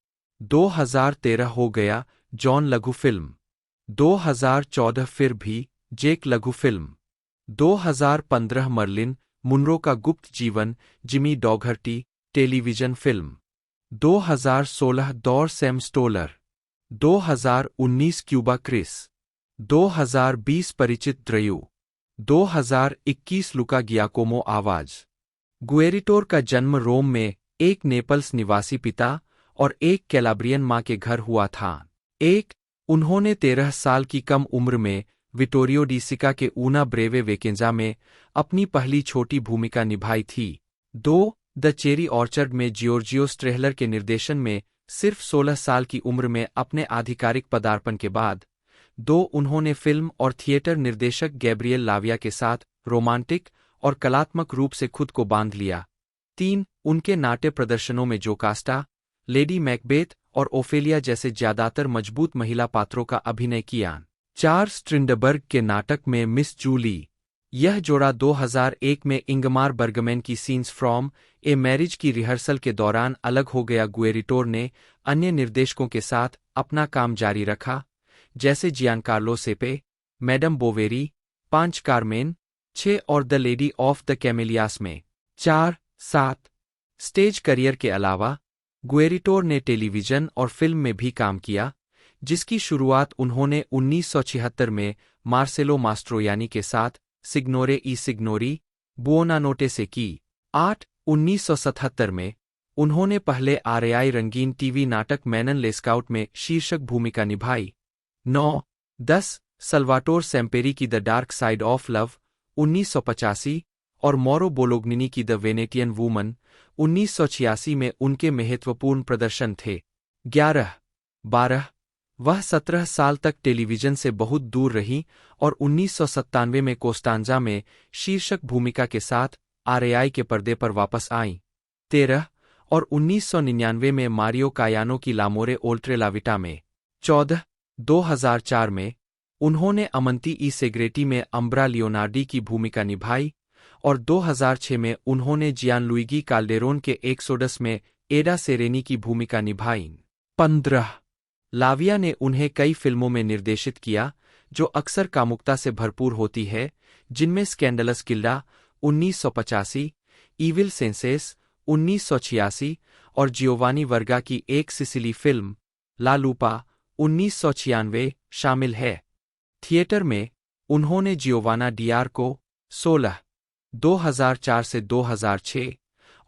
2013 हो गया जॉन लघु फिल्म 2014 फिर भी जेक लघु फिल्म 2015 मर्लिन मुनरो का गुप्त जीवन जिमी डॉघर्टी टेलीविजन फिल्म 2016 दौर सैम स्टोलर 2019 क्यूबा क्रिस 2020 परिचित द्रयू 2021 लुका गियाकोमो आवाज। गुएरिटोर का जन्म रोम में एक नेपल्स निवासी पिता और एक कैलाब्रियन मां के घर हुआ था। उन्होंने 13 साल की कम उम्र में विटोरियो डी सिका के ऊना ब्रेवे वेकेंजा में अपनी पहली छोटी भूमिका निभाई थी। 2 द चेरी ऑर्चर्ड में जियोर्जियो स्ट्रेहलर के निर्देशन में सिर्फ 16 साल की उम्र में अपने आधिकारिक पदार्पण के बाद 2 उन्होंने फिल्म और थिएटर निर्देशक गैब्रिएल लाविया के साथ रोमांटिक और कलात्मक रूप से खुद को बांध लिया। 3 उनके नाट्य प्रदर्शनों में जोकास्टा, लेडी मैकबेथ और ओफेलिया जैसे ज्यादातर मजबूत महिला पात्रों का अभिनय किया। 4 स्ट्रिंडबर्ग के नाटक में मिस जूली। यह जोड़ा 2001 में इंगमार बर्गमैन की सीन्स फ्रॉम ए मैरिज की रिहर्सल के दौरान अलग हो गया। गुएरिटोर ने अन्य निर्देशकों के साथ अपना काम जारी रखा, जैसे जियानकार्लो सेपे, मैडम बोवेरी, 5 कार्मेन, 6 और the lady of the camellias में। 4-7 स्टेज करियर के अलावा गुएरिटोर ने टेलीविजन और फिल्म में भी काम किया, जिसकी शुरुआत उन्होंने 1976 में मार्सेलो मास्ट्रोयानी के साथ सिग्नोरे ई सिग्नोरी बुओनानोटे से की। 8 1977 में उन्होंने पहले आरएआई रंगीन टीवी नाटक मैनन लेस्काउट में शीर्षक भूमिका निभाई। 9-10 सल्वाटोर सेम्पेरी की the dark side of love 1985 और मोरो बोलोग्निनी की द वेनेटियन वूमन 1986 में उनके महत्वपूर्ण प्रदर्शन थे। 11-12 वह 17 साल तक टेलीविजन से बहुत दूर रही और 1997 में कोस्टांजा में शीर्षक भूमिका के साथ आरएआई के पर्दे पर वापस आईं। 13 और 1999 में मारियो कायानो की लामोरे ओल्ट्रे लाविटा में। 14 2004 में उन्होंने अमंती ई सेग्रेटी में अम्ब्रा लियोनार्डी की भूमिका निभाई और 2006 में उन्होंने जियानलुइगी काल्डेरोन के एक्सोडस में एडा सेरेनी की भूमिका निभाई। 15 लाविया ने उन्हें कई फिल्मों में निर्देशित किया जो अक्सर कामुकता से भरपूर होती है, जिनमें स्कैंडलस किल्डा 1985, ईविल सेंसेस 1986 और जियोवानी वर्गा की एक सिसिली फिल्म ला लूपा 1996 शामिल है। थिएटर में उन्होंने जियोवाना डियार्को 16 2004 से 2006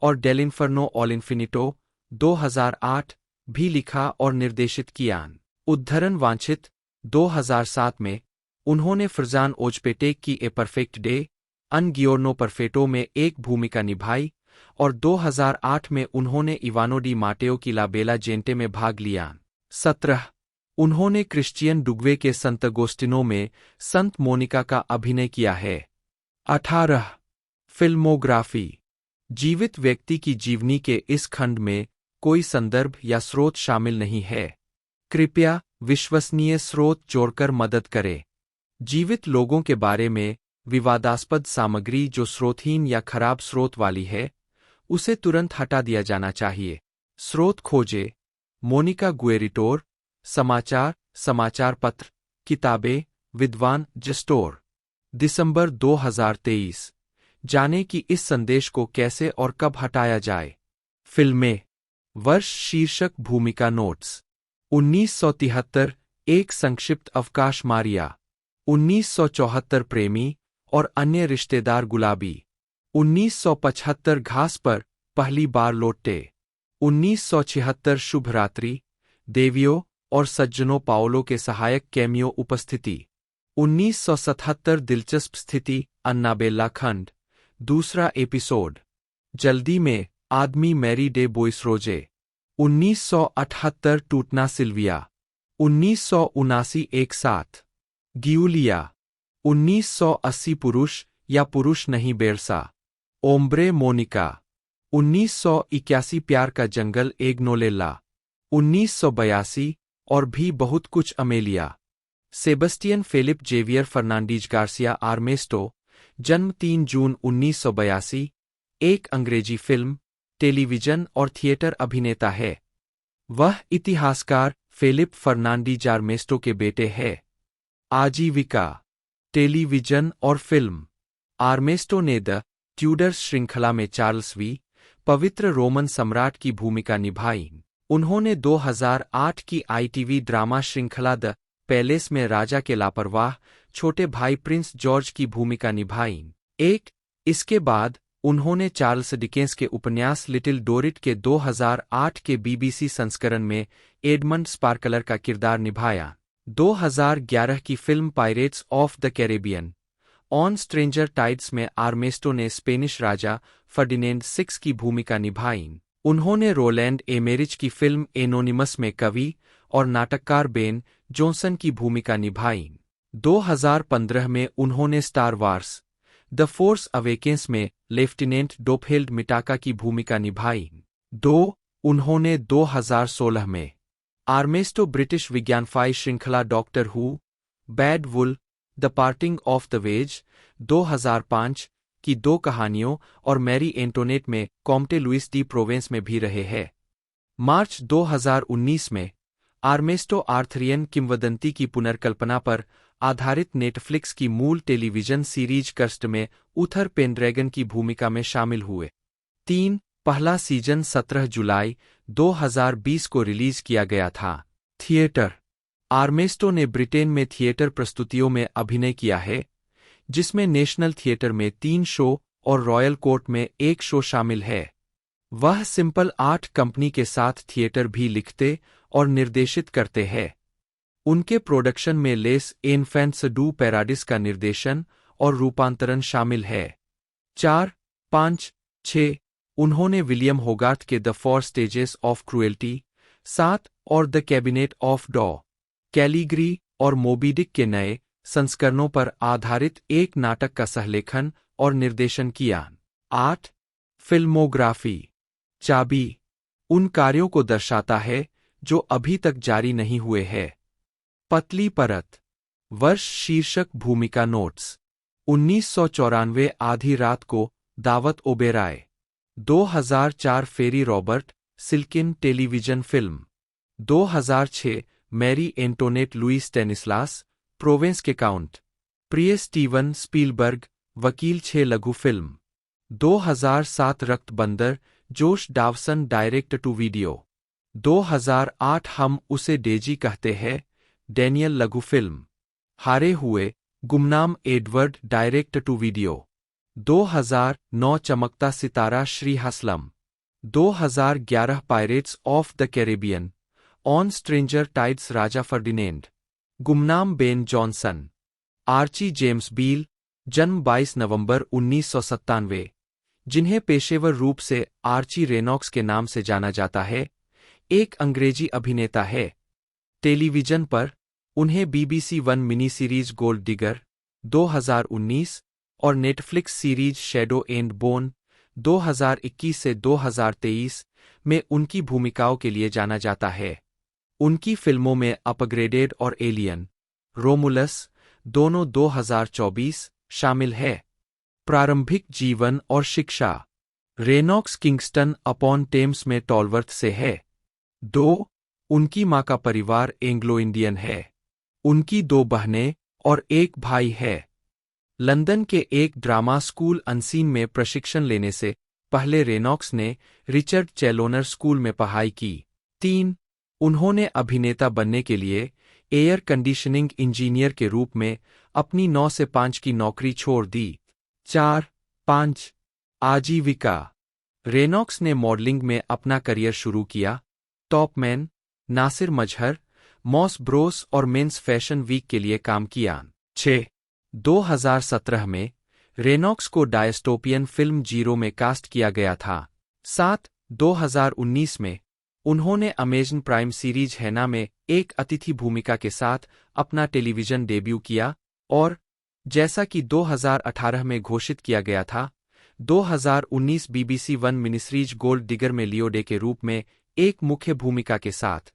और डेलिन्फर्नो ऑल इन्फिनिटो 2008 भी लिखा और निर्देशित किया। उद्धरण वांछित 2007 में उन्होंने फरजान ओजपेटेक की ए परफेक्ट डे अन गियोर्नो परफेटो में एक भूमिका निभाई और 2008 में उन्होंने इवानो डी माटेओ की ला बेला जेंटे में भाग लिया। 17 उन्होंने क्रिश्चियन डुग्वे के संत अगोस्टिनो में संत मोनिका का अभिनय किया है। 18 फिल्मोग्राफी जीवित व्यक्ति की जीवनी के इस खंड में कोई संदर्भ या स्रोत शामिल नहीं है। कृपया विश्वसनीय स्रोत जोड़कर मदद करें। जीवित लोगों के बारे में विवादास्पद सामग्री जो स्रोतहीन या खराब स्रोत वाली है, उसे तुरंत हटा दिया जाना चाहिए। स्रोत खोजें: मोनिका गुएरिटोर, समाचार, समाचार पत्र, किताबें, विद्वान जस्टोर। दिसंबर 2023। जाने कि इस संदेश को कैसे और कब हटाया जाए। फिल्में वर्ष शीर्षक भूमिका नोट्स 1973 एक संक्षिप्त अवकाश मारिया 1974 प्रेमी और अन्य रिश्तेदार गुलाबी 1975 घास पर पहली बार लौटे 1976 शुभ रात्रि देवियो और सज्जनों पाओलो के सहायक कैमियो उपस्थिति 1977 दिलचस्प स्थिति अन्नाबेला खंड दूसरा एपिसोड जल्दी में आदमी मैरी डे बोइसरोजे 1978 टूटना सिल्विया, 1979 एक साथ, गियुलिया, 1980 पुरुष या पुरुष नहीं बेरसा, ओम्ब्रे मोनिका, 1981 प्यार का जंगल एग्नोलेला, 1982 और भी बहुत कुछ Amelia. Sebastian Felipe Javier Fernandez Garcia Armesto, जन्म 3 जून 1982, एक अंग्रेजी फिल्म, टेलीविजन और थिएटर अभिनेता है। वह इतिहासकार फेलिप फर्नांडीज आर्मेस्टो के बेटे हैं। आजीविका, टेलीविजन और फिल्म। आर्मेस्टो ने द ट्यूडर्स श्रृंखला में चार्ल्स पवित्र रोमन सम्राट की भूमिका निभाई। उन्होंने 2008 की आईटीवी ड्रामा श्रृंखला द पैलेस में राजा के लापरवाह छोटे भाई प्रिंस जॉर्ज की भूमिका निभाई। इसके बाद उन्होंने चार्ल्स डिकेंस के उपन्यास लिटिल डोरिट के 2008 के बीबीसी संस्करण में एडमंड स्पार्कलर का किरदार निभाया। 2011 की film pirates of the Caribbean on stranger tides में आर्मेस्टो ने स्पेनिश राजा फर्डिनेंड 6 की भूमिका निभाई। उन्होंने रोलैंड एमेरिच की फिल्म एनोनिमस में कवि और नाटककार बेन जॉनसन की भूमिका निभाई। 2015 में उन्होंने star wars the force awakens में लेफ्टिनेंट डोपहेल्ड मिटाका की भूमिका निभाई। उन्होंने 2016 में आर्मेस्टो ब्रिटिश विज्ञानफाई श्रृंखला Doctor Who, Bad Wolf, The Parting of the Ways 2005 की 2 कहानियों और मैरी एंटोनेट में कॉम्टे लुइस डी प्रोवेंस में भी रहे हैं। मार्च 2019 में आर्मेस्टो आर्थरियन किंवदंती की पुनर्कल्पना पर आधारित नेटफ्लिक्स की मूल टेलीविजन सीरीज कर्स्ट में उथर पेनड्रैगन की भूमिका में शामिल हुए। पहला सीजन 17 जुलाई 2020 को रिलीज किया गया था। थिएटर। आर्मेस्टो ने ब्रिटेन में थिएटर प्रस्तुतियों में अभिनय किया है, जिसमें नेशनल थिएटर में 3 शो और रॉयल कोर्ट में 1 शो शामिल है। वह सिंपल आर्ट कंपनी के साथ थिएटर भी लिखते और निर्देशित करते हैं। उनके प्रोडक्शन में लेस एनफेंट्स डू पैराडिस का निर्देशन और रूपांतरण शामिल है। 4, 5, 6 उन्होंने विलियम होगार्थ के द 4 स्टेजेस ऑफ क्रुएल्टी 7 और द कैबिनेट ऑफ डॉ कैलीग्री और मोबीडिक के नए संस्करणों पर आधारित एक नाटक का सहलेखन और निर्देशन किया। 8 फिल्मोग्राफी। चाबी उन कार्यों को दर्शाता है जो अभी तक जारी नहीं हुए हैं। पतली परत। वर्ष शीर्षक भूमिका नोट्स। 1994 आधी रात को दावत Oberoi. 2004 ferry Robert Silkin television film. 2006 Marie Antoinette Louis Stanislas Provence के काउंट। प्रिय स्टीवन स्पीलबर्ग वकील 6 लघु फिल्म। 2007 रक्त बंदर जोश डावसन डायरेक्ट टू वीडियो। 2008 हम उसे डेजी कहते हैं डैनियल लघु फिल्म। हारे हुए गुमनाम एडवर्ड डायरेक्ट टू वीडियो। 2009 चमकता सितारा Shri Haslam. 2011 pirates of the Caribbean on stranger tides राजा फर्डिनेंड। गुमनाम Ben Jonson. Archie James Beal, जन्म 22 नवंबर 1997, जिन्हें पेशेवर रूप से आर्ची रेनॉक्स के नाम से जाना जाता है, एक अंग्रेजी अभिनेता है। टेलीविजन पर उन्हें BBC 1 mini series gold Digger 2019 और Netflix series shadow and bone 2021 से 2023 में उनकी भूमिकाओं के लिए जाना जाता है। उनकी फिल्मों में अपग्रेडेड और एलियन रोमुलस दोनों 2024 शामिल है। प्रारंभिक जीवन और शिक्षा। रेनॉक्स किंगस्टन अपॉन टेम्स में टॉलवर्थ से है। 2 उनकी मां का परिवार एंग्लो इंडियन है। उनकी 2 बहनें और 1 भाई है। लंदन के एक ड्रामा स्कूल अनसीन में प्रशिक्षण लेने से पहले रेनॉक्स ने रिचर्ड चैलोनर स्कूल में पढ़ाई की। 3 उन्होंने अभिनेता बनने के लिए एयर कंडीशनिंग इंजीनियर के रूप में अपनी 9 से 5 की नौकरी छोड़ दी। 4, 5 आजीविका। रेनॉक्स ने मॉडलिंग में अपना करियर शुरू किया। टॉपमैन, नासिर मजहर, मॉस ब्रोस और मेंस फैशन वीक के लिए काम किया। 6 2017 में रेनॉक्स को डायस्टोपियन फिल्म जीरो में कास्ट किया गया था। 7 2019 में उन्होंने अमेज़न प्राइम सीरीज हैना में एक अतिथि भूमिका के साथ अपना टेलीविजन डेब्यू किया और, जैसा कि 2018 में घोषित किया गया था, 2019 बीबीसी वन मिनिसीरीज गोल्ड डिगर में लियो डे के रूप में एक मुख्य भूमिका के साथ।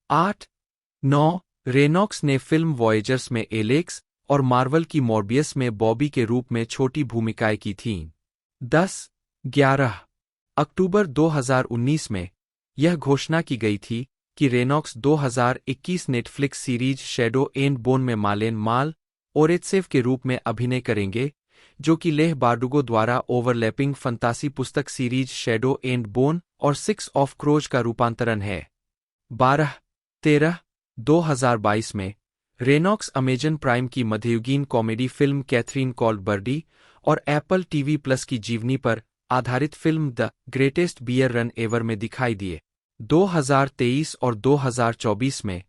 8-9 रेनॉक्स ने फिल्म वॉयेजर्स में एलेक्स और मार्वल की मॉर्बियस में बॉबी के रूप में छोटी भूमिकाएं की थीं। 10-11 अक्टूबर 2019 में यह घोषणा की गई थी कि Renox 2021 Netflix series shadow and bone में मालेन माल ओरेत्सेव के रूप में अभिनय करेंगे, जो कि लेह बार्डुगो द्वारा ओवरलैपिंग फंतासी पुस्तक सीरीज शैडो एंड बोन और सिक्स ऑफ क्रोज का रूपांतरण है। 12-13 2022 में रेनॉक्स अमेजन प्राइम की मध्ययुगीन comedy film Catherine Called Birdy और एप्पल टीवी प्लस की जीवनी पर आधारित film The Greatest Beer Run Ever में दिखाई दिए। 2023 और 2024 में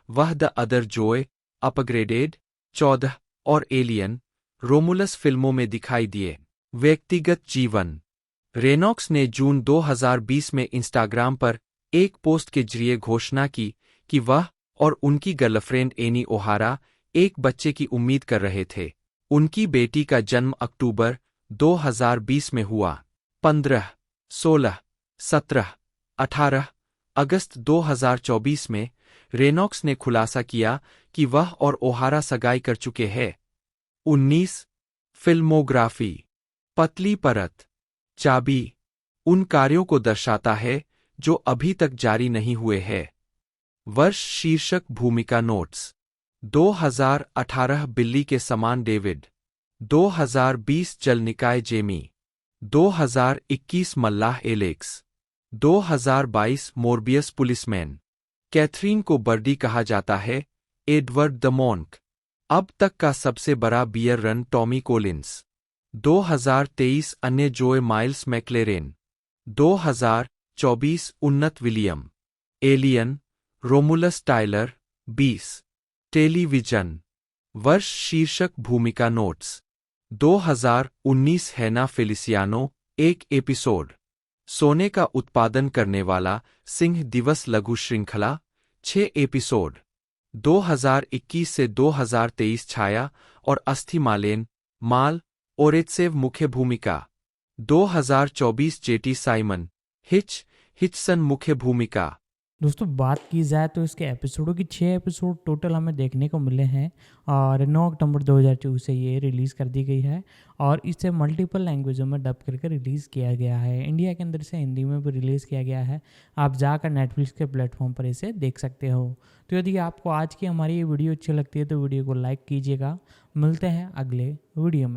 वह द अदर जोय, अपग्रेडेड, 14 और एलियन रोमुलस फिल्मों में दिखाई दिए। व्यक्तिगत जीवन। रेनॉक्स ने जून 2020 में इंस्टाग्राम पर एक पोस्ट के जरिए घोषणा की कि वह और उनकी गर्लफ्रेंड एनी ओहारा एक बच्चे की उम्मीद कर रहे थे। उनकी बेटी का जन्म अक्टूबर 2020 में हुआ। 15, 16, 17, 18 अगस्त 2024 में रेनॉक्स ने खुलासा किया कि वह और ओहारा सगाई कर चुके हैं। 19 फिल्मोग्राफी। पतली परत। चाबी उन कार्यों को दर्शाता है जो अभी तक जारी नहीं हुए हैं। वर्ष शीर्षक भूमिका नोट्स। 2018 बिल्ली के समान डेविड। 2020 जल निकाय जेमी। 2021 मल्लाह एलेक्स। 2022 मोर्बियस पुलिसमैन। कैथरीन को बर्डी कहा जाता है। Edward the monk. अब तक का सबसे बड़ा बियर रन टॉमी कोलिंस। 2023 अन्य जोए माइल्स मैक्लेरेन। 2024 उन्नत William. Alien Romulus Tyler. 20 television. वर्ष शीर्षक भूमिका नोट्स। 2019 हैना फेलिसियानो। एक एपिसोड। सोने का उत्पादन करने वाला सिंह दिवस लघु श्रृंखला। 6 एपिसोड। 2021 से 2023 छाया और अस्थि मालेन माल ओरेत्सेव मुख्य भूमिका। 2024 जेटी साइमन हिचसन मुख्य भूमिका। दोस्तों बात की जाए तो इसके एपिसोडों की 6 एपिसोड टोटल हमें देखने को मिले हैं और 9 अक्टूबर 2024 से ये रिलीज़ कर दी गई है और इसे मल्टीपल लैंग्वेजों में डब करके रिलीज़ किया गया है। इंडिया के अंदर से हिंदी में भी रिलीज़ किया गया है। आप जाकर नेटफ्लिक्स के प्लेटफॉर्म पर इसे देख सकते हो। तो यदि आपको आज की हमारी ये वीडियो अच्छी लगती है तो वीडियो को लाइक कीजिएगा। मिलते हैं अगले वीडियो में।